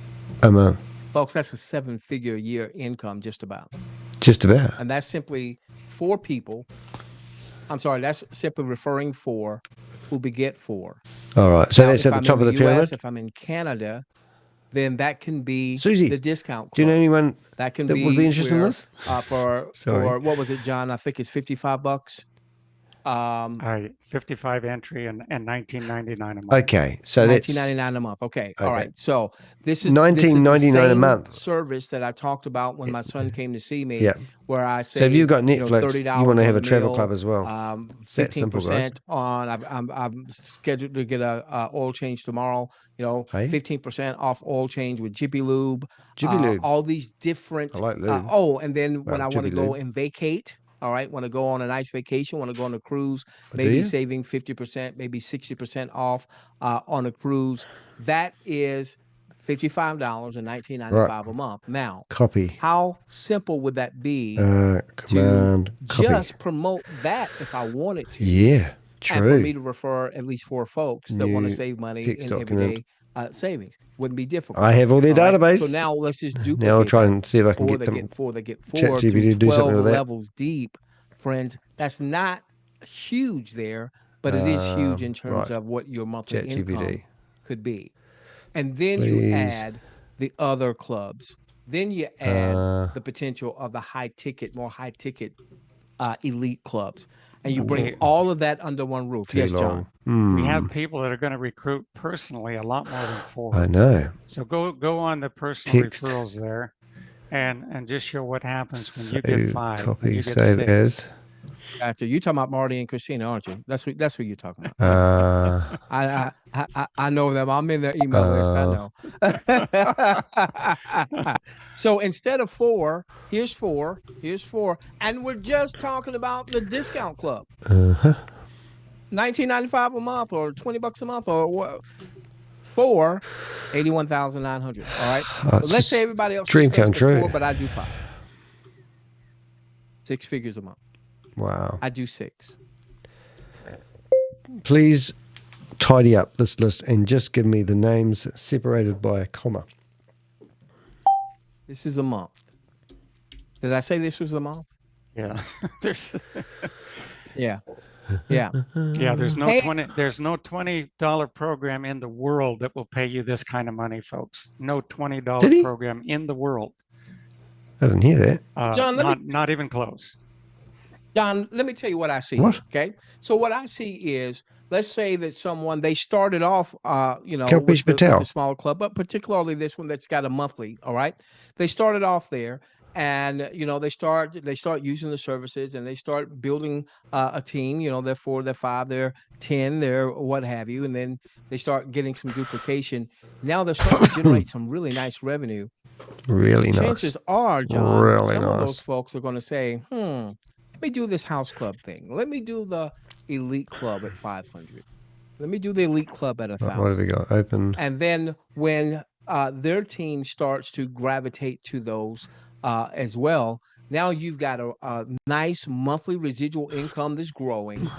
A month. Folks, that's a 7-figure a year income, just about. Just about. And that's simply 4 people. I'm sorry, that's simply referring 4 who beget 4. All right. So that's at the top of the pyramid? If I'm in Canada, then that can be Susie, the discount club. Do you know anyone that would be interested in this? For what was it, John? I think it's $55. 55 entry and $19.99 a month. Okay, so that's $19.99 a month. Okay, all right. So this is $19.99 a month service that I talked about when my son came to see me. Yeah. Where I say, so if you've got Netflix, $30 you want to have a travel club as well. 15% on. I'm scheduled to get a oil change tomorrow. 15% off oil change with Jiffy Lube. All these different. I like lube. And then when I want to go and vacate. All right, want to go on a nice vacation, want to go on a cruise, maybe saving 50%, maybe 60% off on a cruise. That is $55 and $19.95 a month. Now, how simple would that be to just promote that if I wanted to? Yeah, true. And for me to refer at least 4 folks that want to save money in everyday savings. Wouldn't be difficult. I have all their database. So now let's just duplicate. Now I'll try and see if I can get them. They get 4 ChatGPT to do something with that. levels deep, friends. That's not huge there, but it is huge in terms of what your monthly income could be. And then you add the other clubs. Then you add the potential of the more high ticket elite clubs. And you bring all of that under one roof. Yes, John. We have people that are going to recruit personally a lot more than 4. I know. So go on the personal referrals there, and just show what happens when you get 5. Copy, you get save 6. as. Gotcha. You're talking about Marty and Christina, aren't you? That's what you're talking about. I know them. I'm in their email list. I know. So instead of 4, here's 4, and we're just talking about the discount club. $19.95 a month, or $20 a month, or what? 4, $81,900. All right. Let's say everybody else dream come true. 4, but I do 5. 6 figures a month. Wow. I do 6. Please tidy up this list and just give me the names separated by a comma. This is a month. Did I say this was the month? Yeah. There's Yeah. Yeah. yeah, there's no Hey, $20 program in the world that will pay you this kind of money, folks. No $20 Did he? program in the world. I didn't hear that. John, not even close. John, let me tell you what I see. What? Okay. So what I see is, let's say that someone, they started off, you know, Kalpesh with Patel. the smaller club, but particularly this one that's got a monthly. All right. They started off there, and you know, they start using the services, and they start building a team. You know, they're 4, they're 5, they're 10, they're what have you, and then they start getting some duplication. Now they're starting to generate some really nice revenue. Really nice. Chances are, John, Really some of nice. those folks are going to say, let me do this house club thing. Let me do the elite club at 500. Let me do the elite club at 1,000. What have we got? Open. And then when their team starts to gravitate to those as well, now you've got a nice monthly residual income that's growing.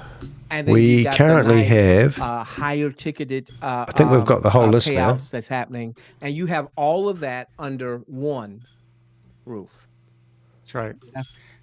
And then We you've got currently have higher ticketed I think we've got the whole list now. payouts that's happening. And you have all of that under one roof. That's right.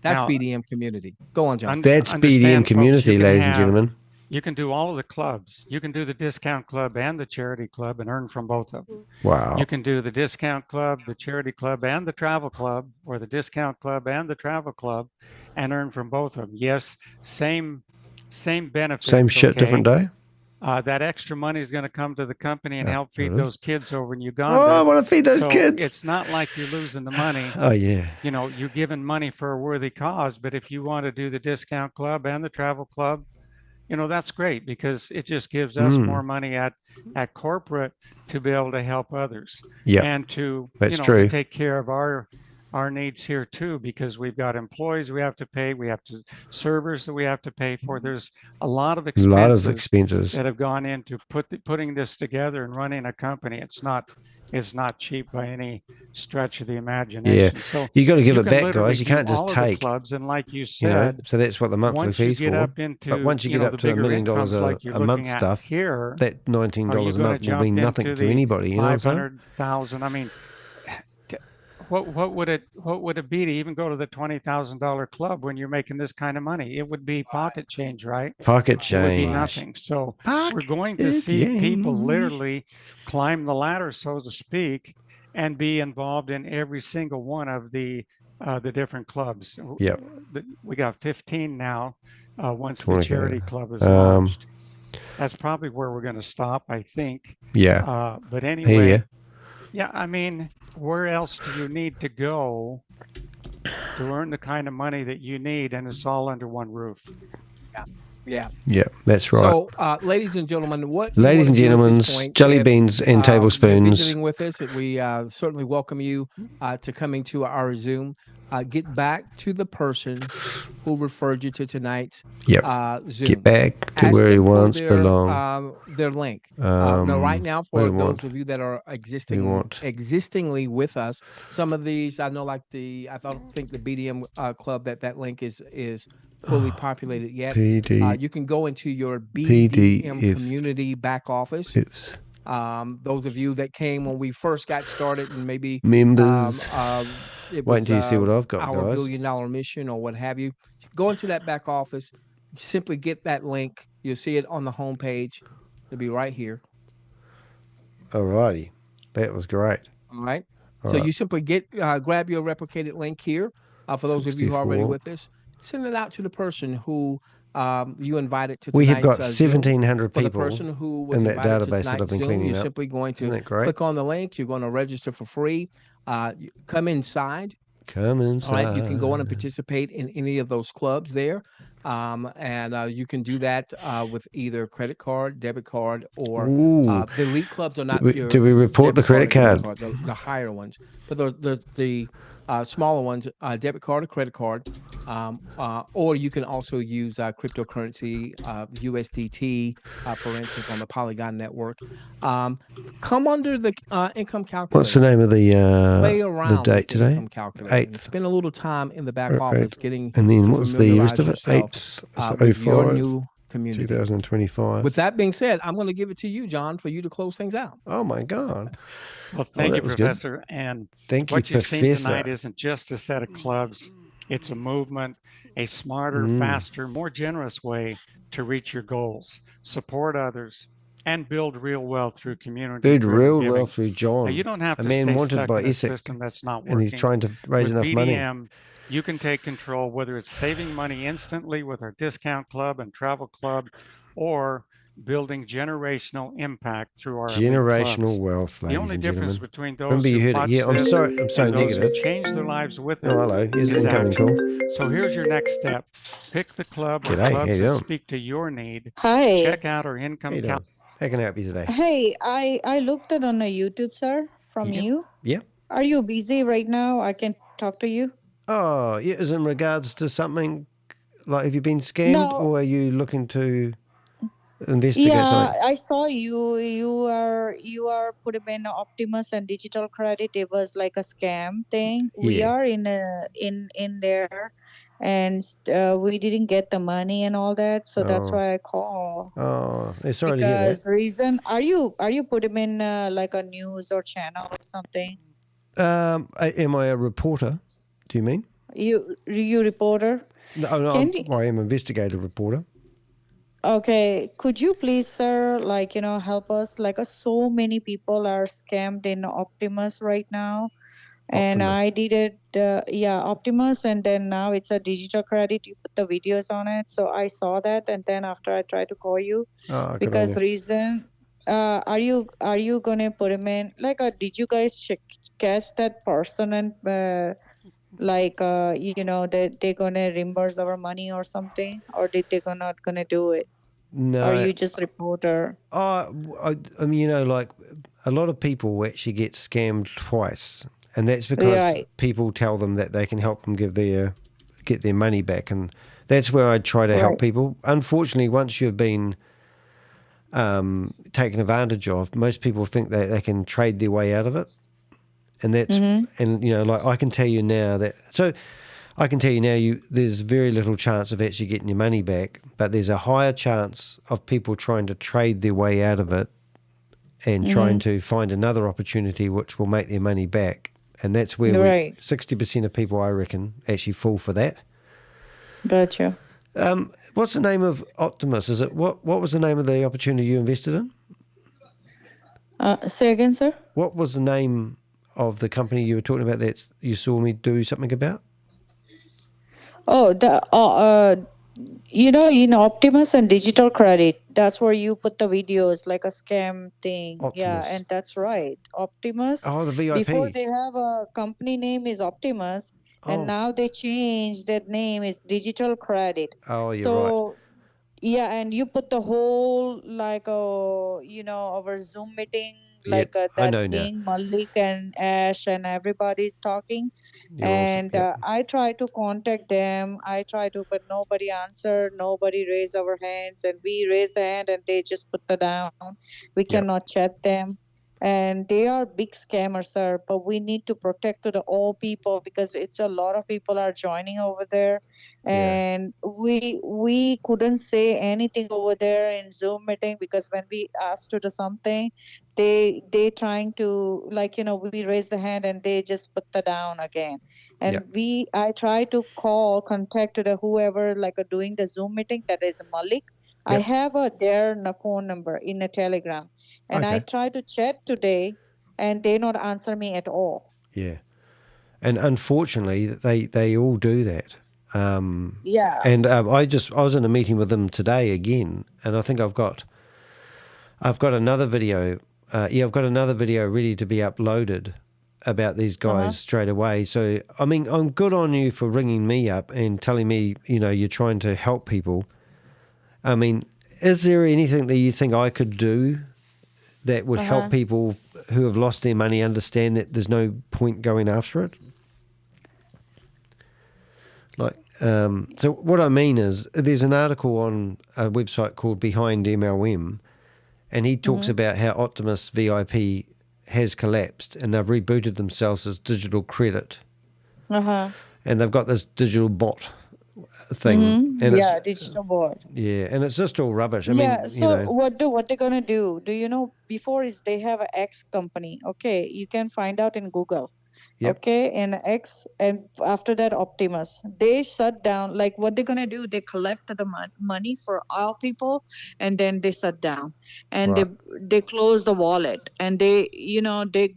That's Now, BDM community. Go on, John. That's BDM community, folks, ladies and gentlemen. You can do all of the clubs. You can do the discount club and the charity club and earn from both of them. Wow. You can do the discount club, the charity club, and the travel club, or the discount club and the travel club, and earn from both of them. Yes, same benefits. Same shit, different day. That extra money is going to come to the company and help feed those kids over in Uganda. Oh, I want to feed those kids. It's not like you're losing the money. Oh, yeah. You know, you're giving money for a worthy cause, but if you want to do the discount club and the travel club, you know, that's great because it just gives us more money at corporate to be able to help others. Yeah. And to, that's you know, true. to take care of our needs here too, because we've got employees we have to pay, we have to servers that we have to pay for. There's a lot of expenses that have gone into putting this together and running a company. It's not cheap by any stretch of the imagination. Yeah. So you got to give it back, guys. You can't just take clubs. And like you said, you know, so that's what the monthly fees for. But once you get up to $1 million a month stuff, here, that $19 a month will mean nothing to anybody. You know what I'm saying? 500,000. I mean, what would it be to even go to the $20,000 club when you're making this kind of money? It would be pocket change, right? Pocket change. It would be nothing. So we're going to see people literally climb the ladder, so to speak, and be involved in every single one of the different clubs. Yep. We got 15 now. Once the charity club is launched, that's probably where we're going to stop, I think. Yeah. But anyway. Yeah, I mean, where else do you need to go to earn the kind of money that you need, and it's all under one roof? Yeah, that's right. So, ladies and gentlemen, ladies and gentlemen, jelly beans and tablespoons. Visiting with us, we certainly welcome you to coming to our Zoom. Get back to the person who referred you to tonight's Zoom. Get back to where he once belonged. Their link. Now, right now, for those of you that are existingly with us, some of these I know, like I think the BDM Club, that link is fully populated yet. You can go into your BDM community back office. Those of you that came when we first got started and maybe members. Wait until you see what I've got, our guys. $1 billion mission or what have you. Go into that back office. Simply get that link. You'll see it on the homepage. It'll be right here. Alrighty, that was great. All right. So you simply grab your replicated link here. For those of you who are already with us, send it out to the person who you invited to tonight's We have got 1,700 people the person who was in that database that I've been Zoom, cleaning you're up. simply going to click on the link. You're going to register for free. Come inside. Come inside. All right, you can go in and participate in any of those clubs there. And you can do that with either credit card, debit card, or the elite clubs are not do we report the credit card? The higher ones. But the smaller ones, debit card or credit card, or you can also use cryptocurrency, USDT, for instance, on the Polygon network. Come under the income calculator. What's the name of Play around the date today? Income calculator. And spend a little time in the back office getting. And then what's the rest of it? 8:04. Your new community. 2025. With that being said, I'm going to give it to you, John, for you to close things out. Oh my God. Well, thank you, Professor. Good. And thank what you, you've seen tonight isn't just a set of clubs. It's a movement, a smarter, faster, more generous way to reach your goals, support others, and build real wealth through community. Build real wealth through John. Now, you don't have a to man stay wanted stuck by in a Essex, system that's not working. and he's trying to raise With enough BDM, money. You can take control, whether it's saving money instantly with our discount club and travel club, or building generational impact through our generational wealth, ladies the only and difference gentlemen. between those Remember you who heard it watch here. I'm this sorry, I'm so and those negative. who change their lives with it. Oh, hello. Here's an incoming action. call. So here's your next step. Pick the club or G'day, clubs how you that doing? speak to your need. Hi. Check out our income calculator. How can I help you today? Hey, I looked at on a YouTube, sir, from you. Yep. Are you busy right now? I can talk to you. Oh, yeah. Is in regards to something like, have you been scammed, or are you looking to investigate something? I saw you are putting in Optimus and digital credit. It was like a scam thing. We are in there, and we didn't get the money and all that. So that's why I call. Oh, sorry to hear that. Because reason, are you putting in like a news or channel or something? Am I a reporter? Do you mean? You reporter? No, I am investigative reporter. Okay, could you please, sir, like, help us? Like, so many people are scammed in Optimus right now. And I did it, Optimus, and then now it's a digital credit. You put the videos on it. So I saw that, and then after I tried to call you, because reason, are you gonna put him in? Like, did you guys catch that person and like that they're gonna reimburse our money or something, or they not gonna do it? No. Or you just reporter? I mean, like a lot of people actually get scammed twice, and that's because people tell them that they can help them get their money back, and that's where I try to help people. Unfortunately, once you've been taken advantage of, most people think that they can trade their way out of it, and that's and like I can tell you now there's very little chance of actually getting your money back, but there's a higher chance of people trying to trade their way out of it and trying to find another opportunity which will make their money back. And that's where 60% of people, I reckon, actually fall for that. Gotcha. What's the name of Optimus? Is it what was the name of the opportunity you invested in? Say again, sir? What was the name of the company you were talking about that you saw me do something about? Oh, in Optimus and digital credit, that's where you put the videos, like a scam thing. Optimus. Yeah, and that's right. Optimus. Oh, the VIP. Before they have a company name is Optimus, and now they changed that name is digital credit. Oh, you're right. Yeah, and you put the whole like our Zoom meeting, like that being Malik and Ash and everybody's talking. I try to contact them. But nobody answered. Nobody raised our hands, and we raised the hand, and they just put the down. We cannot chat them. And they are big scammers, sir. But we need to protect to the all people, because it's a lot of people are joining over there, and we couldn't say anything over there in Zoom meeting, because when we asked to do something, they trying to we raise the hand and they just put the down again. And I try to contact to the whoever doing the Zoom meeting, that is Malik. I have their phone number in a Telegram. And I tried to chat today, and they not answer me at all. Yeah, and unfortunately, they all do that. And I was in a meeting with them today again, and I think I've got another video. I've got another video ready to be uploaded about these guys straight away. So I mean, I'm good on you for ringing me up and telling me you're trying to help people. I mean, is there anything that you think I could do that would help people who have lost their money understand that there's no point going after it? So what I mean is, there's an article on a website called Behind MLM, and he talks about how Optimus VIP has collapsed, and they've rebooted themselves as digital credit. And they've got this digital bot thing. And Yeah, digital board. Yeah, and it's just all rubbish. I Yeah, mean, so what they're gonna do? Do you know before is they have a X company? Okay, you can find out in Google. Yep. Okay, and X, and after that Optimus. They shut down. Like what they're gonna do? They collect the money for all people, and then they shut down, and Right. they close the wallet, and they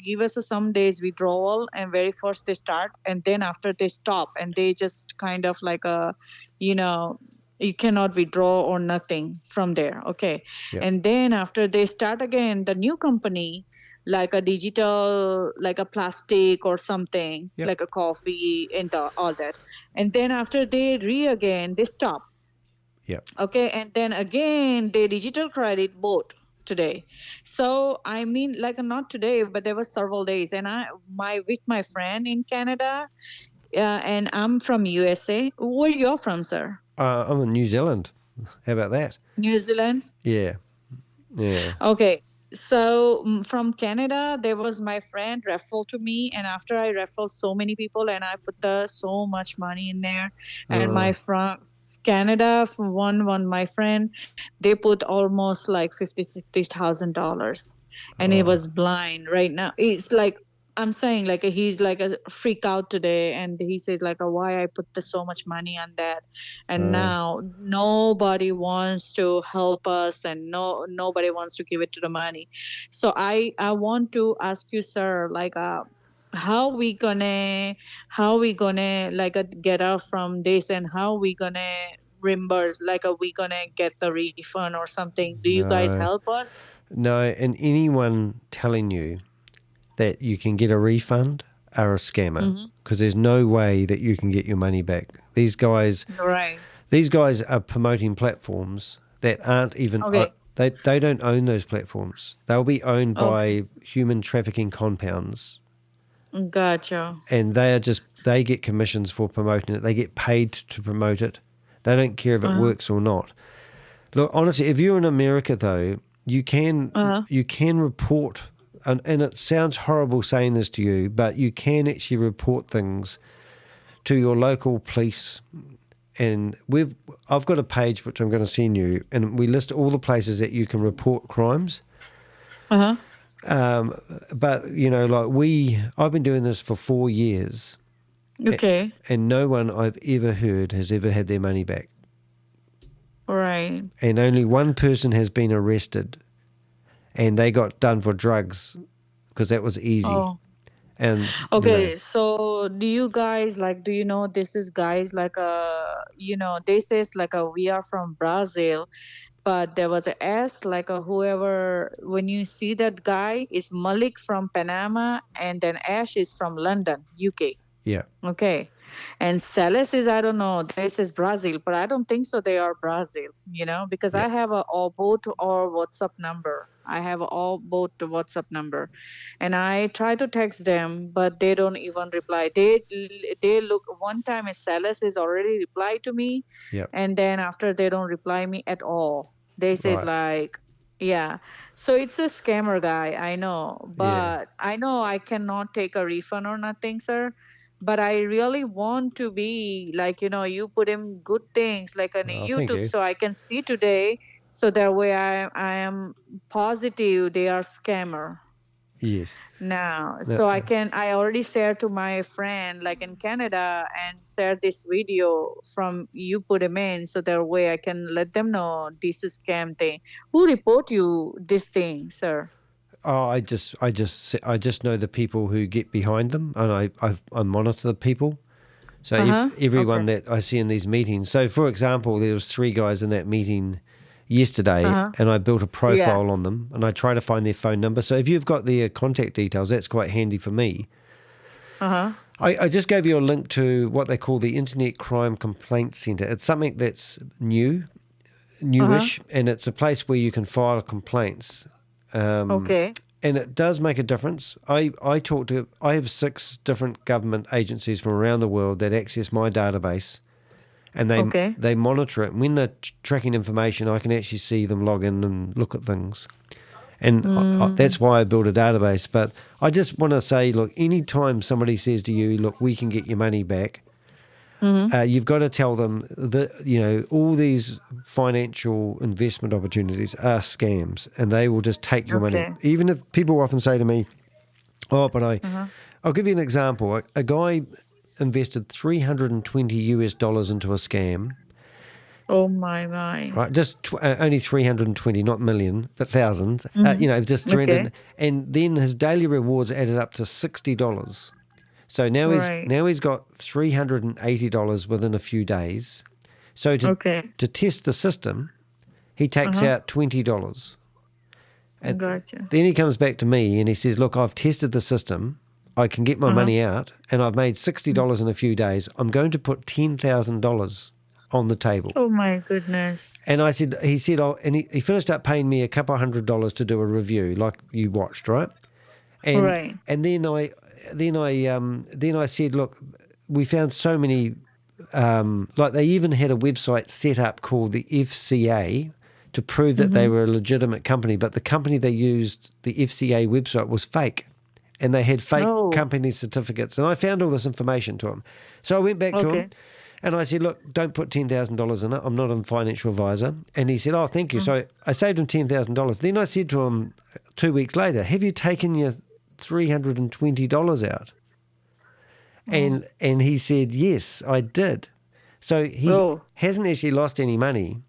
give us some days withdrawal, and very first they start, and then after they stop, and they just kind of like a, you know you cannot withdraw or nothing from there. Okay. Yep. And then after they start again the new company, like a digital, like a plastic or something, Yep. like a coffee and all that. And then after they again they stop. Yep. Okay. And then again they digital credit both today. So I mean, like not today, but there was several days, and with my friend in Canada, and I'm from USA. Where you're from, sir? I'm in New Zealand. How about that? New Zealand? Yeah. Yeah. Okay. So from Canada, there was my friend referred to me, and after I referred so many people, and I put so much money in there, and my from Canada, one my friend, they put almost like $50,000-$60,000, and it was blind. Right now, it's like I'm saying, like he's like a freak out today, and he says like, why I put so much money on that, and now nobody wants to help us, and nobody wants to give it to the money. So I want to ask you, sir, like how we gonna like get out from this, and how we gonna reimburse, like are we gonna get the refund or something? Do you guys help us? No, and anyone telling you that you can get a refund are a scammer, because there's no way that you can get your money back. These guys are promoting platforms that aren't even they don't own those platforms. They'll be owned by human trafficking compounds. Gotcha. And they get commissions for promoting it. They get paid to promote it. They don't care if it works or not. Look, honestly, if you're in America though, you can report. And it sounds horrible saying this to you, but you can actually report things to your local police. And I've got a page which I'm going to send you, and we list all the places that you can report crimes. But I've been doing this for 4 years. Okay. And no one I've ever heard has ever had their money back. Right. And only one person has been arrested. And they got done for drugs because that was easy. And okay, so do you guys do you know this is guys like they says like we are from Brazil, but there was a S like whoever, when you see that guy is Malik from Panama, and then Ash is from London, UK. Yeah. Okay. And Celis is, I don't know, this is Brazil, but I don't think so they are Brazil, because I have both or WhatsApp number. I have both the WhatsApp number, and I try to text them, but they don't even reply. They look, one time a Celis is already replied to me, and then after they don't reply me at all. They says like, yeah. So it's a scammer guy, I know, but I know I cannot take a refund or nothing, sir. But I really want to be like, you put in good things like on YouTube, so I can see today. So that way I am positive they are scammer. Yes. Now, so I already shared to my friend like in Canada, and share this video from you put them in, so that way I can let them know this is scam thing. Who report you this thing, sir? Oh, I just know the people who get behind them, and I monitor the people. So everyone that I see in these meetings. So for example, there was 3 guys in that meeting yesterday, and I built a profile on them, and I try to find their phone number. So if you've got their contact details, that's quite handy for me. I just gave you a link to what they call the Internet Crime Complaint Center. It's something that's newish, and it's a place where you can file complaints. And it does make a difference. I have 6 different government agencies from around the world that access my database, and they monitor it. And when they're tracking information, I can actually see them log in and look at things. And that's why I built a database. But I just want to say, look, anytime somebody says to you, look, we can get your money back, you've got to tell them that, all these financial investment opportunities are scams and they will just take your money. Even if people often say to me, I'll give you an example. A guy invested $320 into a scam. Oh my. Right, just only 320, not million, but thousands. Just 300, and then his daily rewards added up to $60. So now he's got $380 within a few days. So to test the system, he takes out $20. And Gotcha. then he comes back to me and he says, "Look, I've tested the system. I can get my money out, and I've made $60 in a few days. I'm going to put $10,000 on the table." Oh my goodness. And he said, and he finished up paying me a couple of $100 to do a review, like you watched, right? And and then I said, "Look, we found so many, like they even had a website set up called the FCA to prove that they were a legitimate company, but the company they used, the FCA website, was fake, and they had fake company certificates." And I found all this information to him, so I went back to him. And I said, "Look, don't put $10,000 in it. I'm not a financial advisor." And he said, "Oh, thank you." So I saved him $10,000. Then I said to him 2 weeks later, "Have you taken your $320 out?" And he said, "Yes, I did." So he hasn't actually lost any money.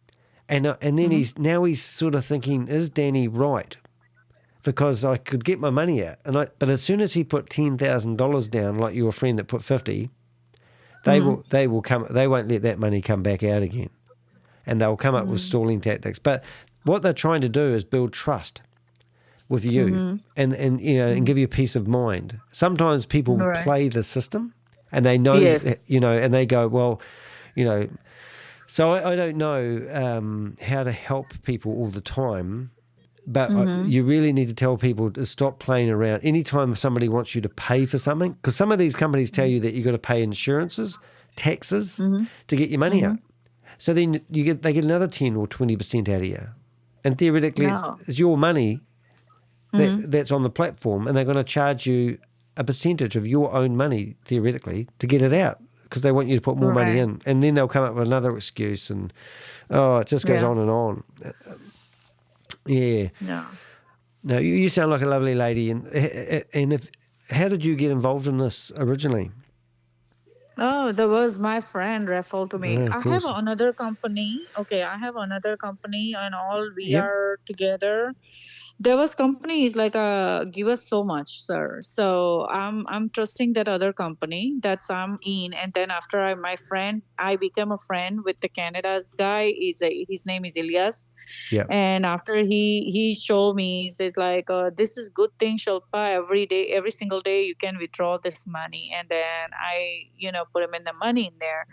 And then he's sort of thinking, is Danny right? Because I could get my money out. But as soon as he put $10,000 down, like your friend that put 50, they won't let that money come back out again, and they'll come up with stalling tactics. But what they're trying to do is build trust with you, and give you peace of mind. Sometimes people play the system, and they know, and they go, well, So I don't know how to help people all the time. But you really need to tell people to stop playing around. Anytime somebody wants you to pay for something, because some of these companies tell you that you've got to pay insurances, taxes to get your money out. So then they get another 10 or 20% out of you. And theoretically, it's your money that's on the platform, and they're going to charge you a percentage of your own money, theoretically, to get it out, because they want you to put more money in. And then they'll come up with another excuse, and, it just goes on and on. Yeah. No, you sound like a lovely lady. How did you get involved in this originally? Oh, that was my friend referred to me. I have another company. Okay, I have another company, and all we are together. There was companies like give us so much, sir. So I'm trusting that other company that's I'm in, and then after I became a friend with the Canada's guy. His name is Elias. Yeah. And after he showed me, he says like, this is good thing, Shilpa. Every single day you can withdraw this money, and then I put him in the money in there,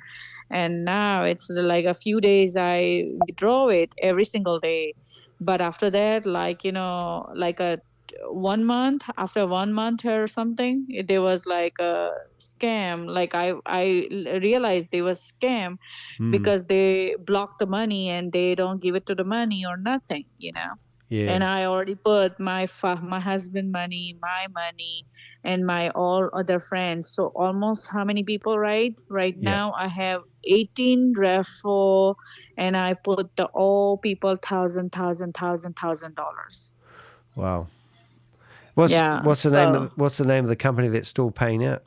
and now it's like a few days I withdraw it every single day. But after that, like like a 1 month, after 1 month or something, there was like a scam. Like I realized they was scam because they block the money and they don't give it to the money or nothing. Yeah. And I already put my husband money, my money, and my all other friends. So almost how many people, right now I have 18 referral, and I put the all people $1,000. Wow. What's the name of the company that's still paying out?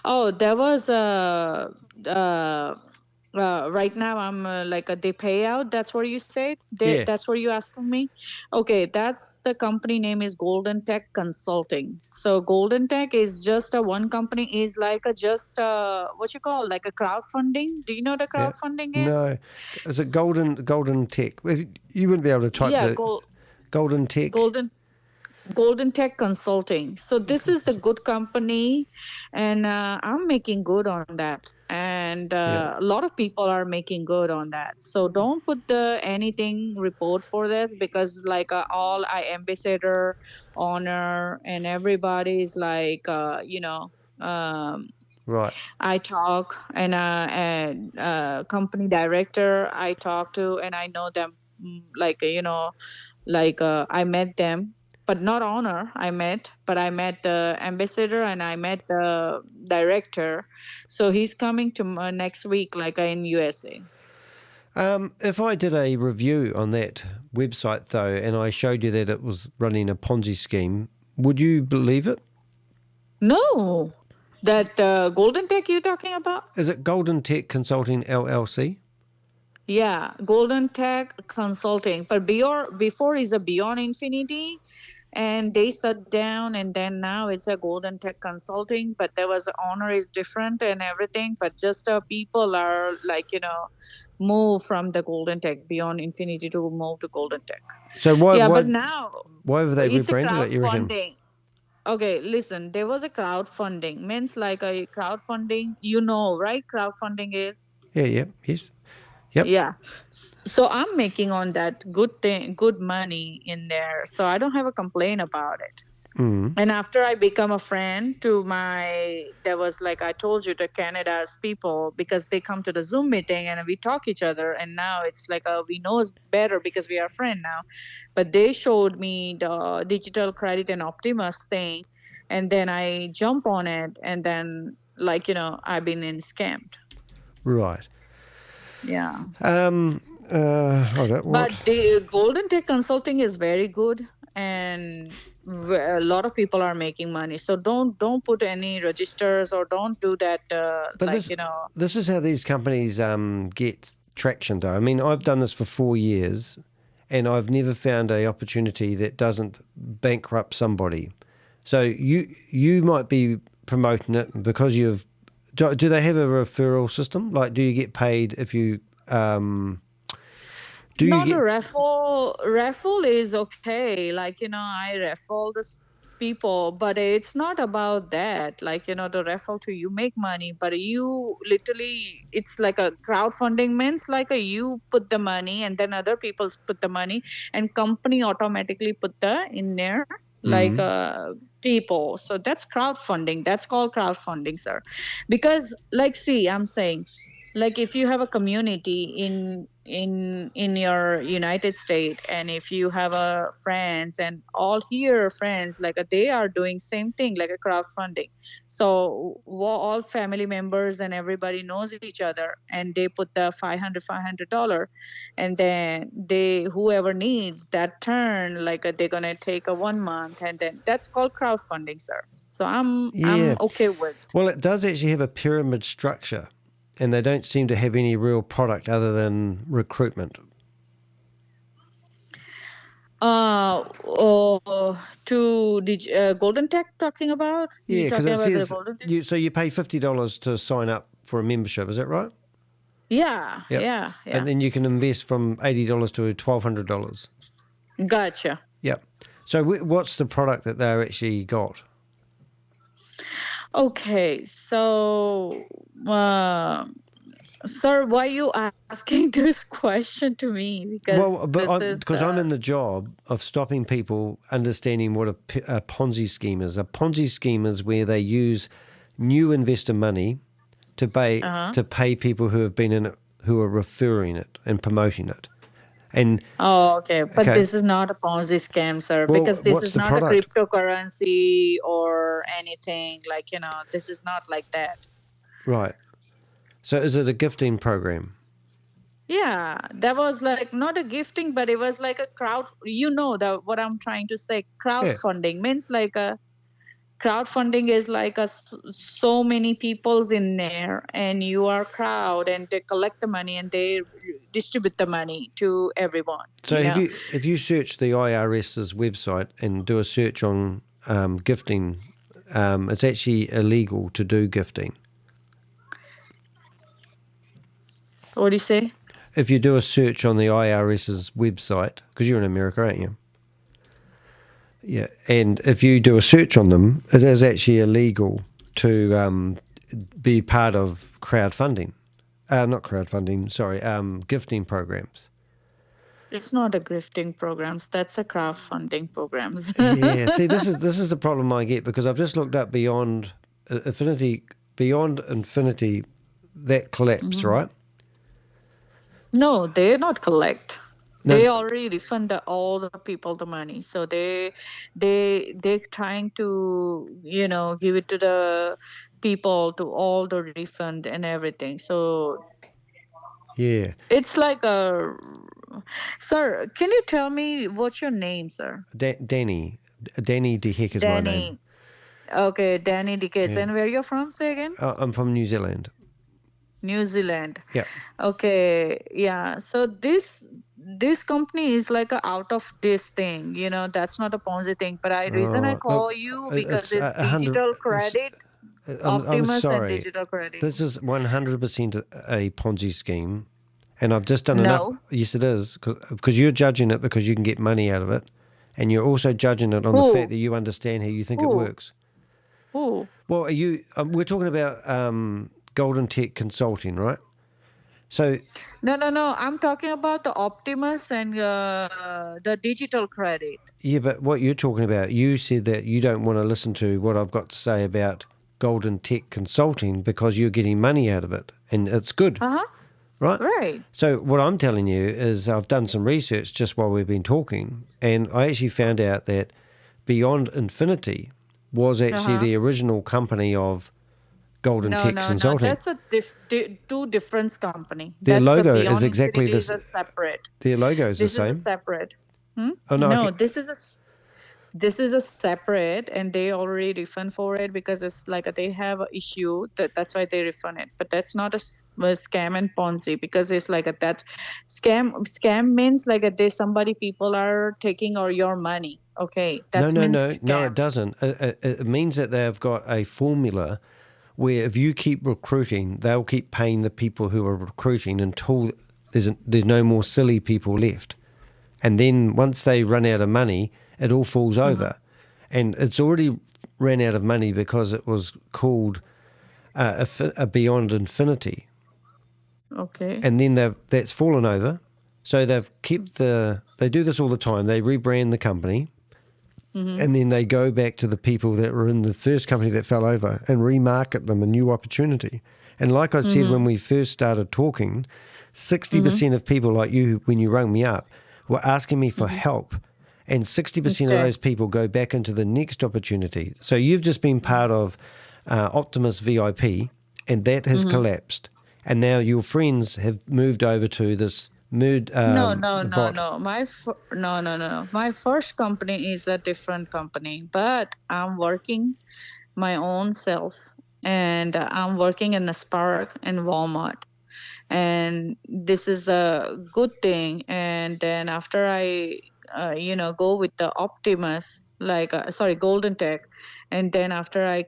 Oh, there was right now I'm like they pay out. That's what you said. That's what you asking me. Okay, that's the company name is Golden Tech Consulting. So Golden Tech is just one company, is like just what you call like a crowdfunding. Do you know what crowdfunding is? No, is it Golden Tech? You wouldn't be able to type Golden Tech. Golden Tech Consulting. So this is the good company, and I'm making good on that. And a lot of people are making good on that. So don't put anything report for this, because like all ambassador, owner, and everybody is like right. I talk, and company director I talk to, and I know them, like I met them. but not owner. I met the ambassador and I met the director. So he's coming to next week, like in USA. If I did a review on that website, though, and I showed you that it was running a Ponzi scheme, would you believe it? No. That Golden Tech you're talking about? Is it Golden Tech Consulting LLC? Yeah, Golden Tech Consulting. But before is a Beyond Infinity, and they shut down, and then now it's a Golden Tech Consulting. But there was owner is different and everything. But just people are like move from the Golden Tech Beyond Infinity to move to Golden Tech. So but now why have they it's rebranded it? You reckon? Crowdfunding. Okay, listen. There was a crowdfunding. Means like a crowdfunding. Right? Crowdfunding is. Yeah. Yes. Yep. Yeah. So I'm making on that good money in there. So I don't have a complaint about it. Mm. And after I become a friend to there was like I told you, the Canada's people, because they come to the Zoom meeting and we talk each other. And now it's like we know us better because we are friends now. But they showed me the digital credit and Optimus thing. And then I jump on it. And then I've been scammed. Right. Yeah. But the Golden Tech Consulting is very good, and a lot of people are making money. So don't put any registers or don't do that. This is how these companies get traction, though. I mean, I've done this for 4 years, and I've never found an opportunity that doesn't bankrupt somebody. So you might be promoting it because you've. Do they have a referral system? Like, do you get paid if you a raffle. Raffle is okay. I raffle the people, but it's not about that. The raffle to you make money, but you literally, it's like a crowdfunding means you put the money and then other people put the money and company automatically put in there. People. So that's crowdfunding. That's called crowdfunding, sir. Because I'm saying, if you have a community in your United States, and if you have friends and all here friends, they are doing same thing, like a crowdfunding. So all family members and everybody knows each other, and they put the $500, and then whoever needs that turn, they're gonna take a 1 month, and then that's called crowdfunding, sir. So I'm okay with. Well, it does actually have a pyramid structure. And they don't seem to have any real product other than recruitment. Golden Tech talking about? Yeah, because it says so you pay $50 to sign up for a membership. Is that right? Yeah, yep. Yeah. And then you can invest from $80 to $1,200. Gotcha. Yep. So what's the product that they actually got? Okay, so, sir, why are you asking this question to me? Because I'm in the job of stopping people understanding what a Ponzi scheme is. A Ponzi scheme is where they use new investor money to pay people who have been in it, who are referring it and promoting it. And okay, but this is not a Ponzi scam, sir, because this is not a cryptocurrency or anything. This is not like that. Right. So is it a gifting program? Yeah, that was not a gifting, but it was like a crowd. What I'm trying to say. Crowdfunding means crowdfunding is so many people's in there, and you are crowd, and they collect the money and they distribute the money to everyone. So if you search the IRS's website and do a search on gifting, it's actually illegal to do gifting. What do you say? If you do a search on the IRS's website, because you're in America, aren't you? Yeah, and if you do a search on them, it is actually illegal to be part of crowdfunding. Not crowdfunding, sorry, gifting programs. It's not a gifting programs. That's a crowdfunding programs. Yeah, see, this is the problem I get, because I've just looked up Beyond Infinity, that collapsed, right? No, they're not collect. They already refund all the people the money, so they're trying to give it to the people to all the refund and everything. So yeah, it's like a sir. Can you tell me what's your name, sir? Danny De Heck is my name. Danny. Okay, Danny Dickens. Yeah. And where you're from, say again? I'm from New Zealand. New Zealand. Yeah. Okay. Yeah. So this company is like a out of this thing. That's not a Ponzi thing. But reason I call you because it's digital credit, Optimus, and digital credit. This is 100% a Ponzi scheme, and I've just done enough. Yes, it is, because you're judging it because you can get money out of it, and you're also judging it on the fact that you understand how you think it works. Who? Well, we're talking about Golden Tech Consulting, right? So no. I'm talking about the Optimus and the digital credit. Yeah, but what you're talking about, you said that you don't want to listen to what I've got to say about Golden Tech Consulting because you're getting money out of it, and it's good. Right? Right. So what I'm telling you is I've done some research just while we've been talking, and I actually found out that Beyond Infinity was actually the original company of Golden Tech Consulting. No, that's a two different company. Their logo is exactly the same. Separate. Their logo is the same. This is a separate. Oh no, this is a separate, and they already refund for it because it's like they have an issue that's why they refund it. But that's not a scam and Ponzi, because it's like that scam means like people are taking your money. Okay, that's no, it doesn't. It means that they've got a formula where if you keep recruiting, they'll keep paying the people who are recruiting until there's no more silly people left. And then once they run out of money, it all falls over. And it's already ran out of money because it was called a Beyond Infinity. Okay. And then that's fallen over. So they've kept they do this all the time. They rebrand the company. And then they go back to the people that were in the first company that fell over and remarket them a new opportunity. And like I said, when we first started talking, 60% of people like you, when you rang me up, were asking me for help. And 60% of those people go back into the next opportunity. So you've just been part of Optimus VIP, and that has collapsed. And now your friends have moved over to this mood. No. My first company is a different company, but I'm working my own self, and I'm working in the Spark and Walmart, and this is a good thing. And then after I, go with the Optimus, Golden Tech, and then after I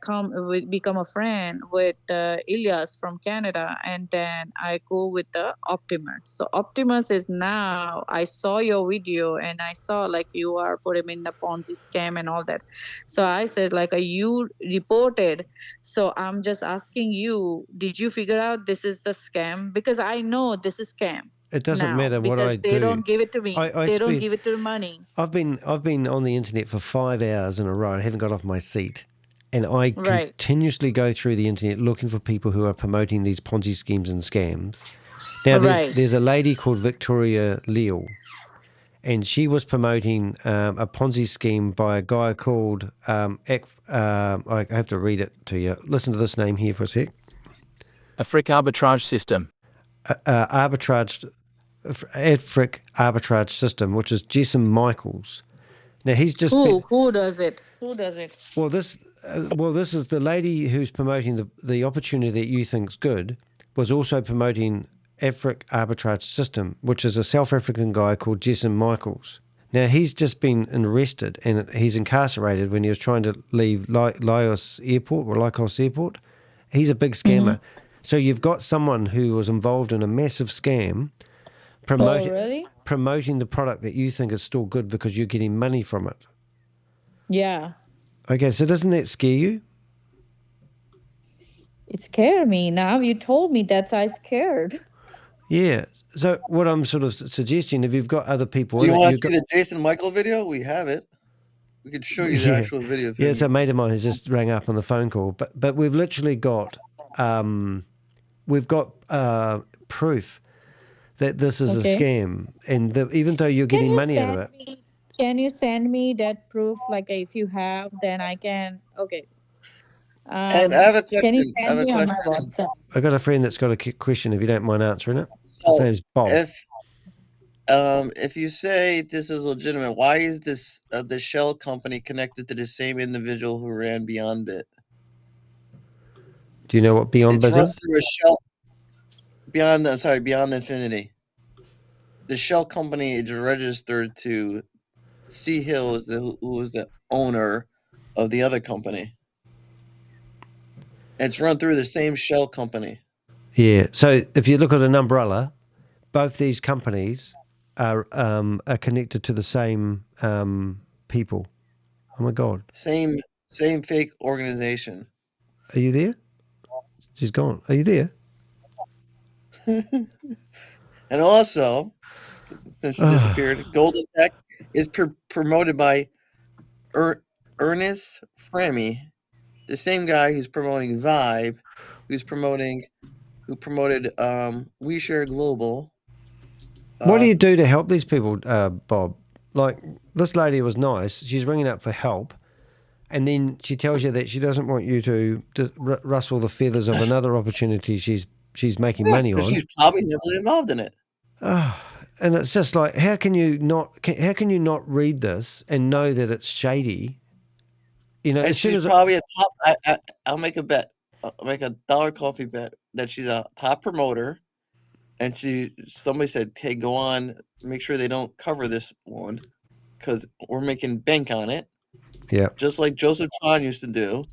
become a friend with Ilyas from Canada, and then I go with the Optimus. So Optimus is now, I saw your video and I saw like you are putting in the Ponzi scam and all that. So I said you reported. So I'm just asking you, did you figure out this is the scam? Because I know this is scam. It doesn't matter what I do. They don't give it to me. They don't give it to the money. I've been on the internet for 5 hours in a row. I haven't got off my seat. And I continuously go through the internet looking for people who are promoting these Ponzi schemes and scams. Now, there's a lady called Victoria Leal, and she was promoting a Ponzi scheme by a guy called, I have to read it to you. Listen to this name here for a sec. Afric Arbitrage System. Afric Arbitrage System, which is Jason Michaels. Now he's just who does it? Well, this is the lady who's promoting the opportunity that you think's good. Was also promoting Afric Arbitrage System, which is a South African guy called Jason Michaels. Now he's just been arrested and he's incarcerated when he was trying to leave Lycos Airport. He's a big scammer. So you've got someone who was involved in a massive scam, promoting the product that you think is still good because you're getting money from it. Yeah. Okay, so doesn't that scare you? It scared me. Now you told me that I scared. Yeah. So what I'm sort of suggesting, if you've got other people... Do you want to see the Jason Michael video? We have it. We could show you the actual video. Yeah, so a mate of mine has just rang up on the phone call. But we've literally got... proof that this is a scam, and even though you're getting money out of it. Can you send me that proof? Like, if you have, then I can. Okay. And I have a question. Can you send me on my WhatsApp? I got a friend that's got a question. If you don't mind answering it, his name's Bob. If you say this is legitimate, why is this the shell company connected to the same individual who ran BeyondBit? Do you know what BeyondBit is? Through a shell. Beyond Infinity. The shell company is registered to C. Hill, who is the owner of the other company. It's run through the same shell company. Yeah. So if you look at an umbrella, both these companies are connected to the same people. Oh my God. Same fake organization. Are you there? She's gone. Are you there? And also, since she disappeared, Golden Tech is promoted by Ernest Frammy, the same guy who's promoting Vibe, who promoted We Share Global. What do you do to help these people, Bob? Like, this lady was nice. She's ringing up for help, and then she tells you that she doesn't want you to rustle the feathers of another opportunity she's making money on. She's probably heavily involved in it. And it's just like, how can you not read this and know that it's shady? You know, and she's probably a top. I'll make a bet. I'll make a $1 coffee bet that she's a top promoter. And somebody said, "Hey, go on, make sure they don't cover this one, because we're making bank on it." Yeah. Just like Joseph Tron used to do,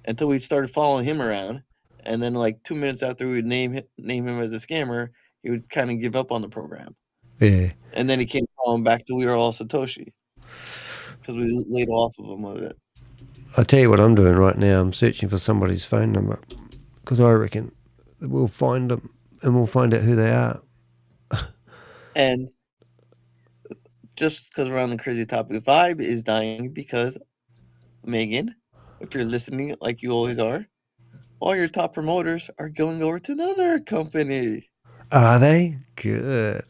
until we started following him around, and then like 2 minutes after we would name him as a scammer, he would kind of give up on the program. Yeah. And then he came calling back to We Are All Satoshi, because we laid off of him a bit. I'll tell you what I'm doing right now. I'm searching for somebody's phone number, because I reckon we'll find them. And we'll find out who they are. And just because we're on the crazy topic, Vibe is dying because, Megan, if you're listening like you always are, all your top promoters are going over to another company. Are they? Good.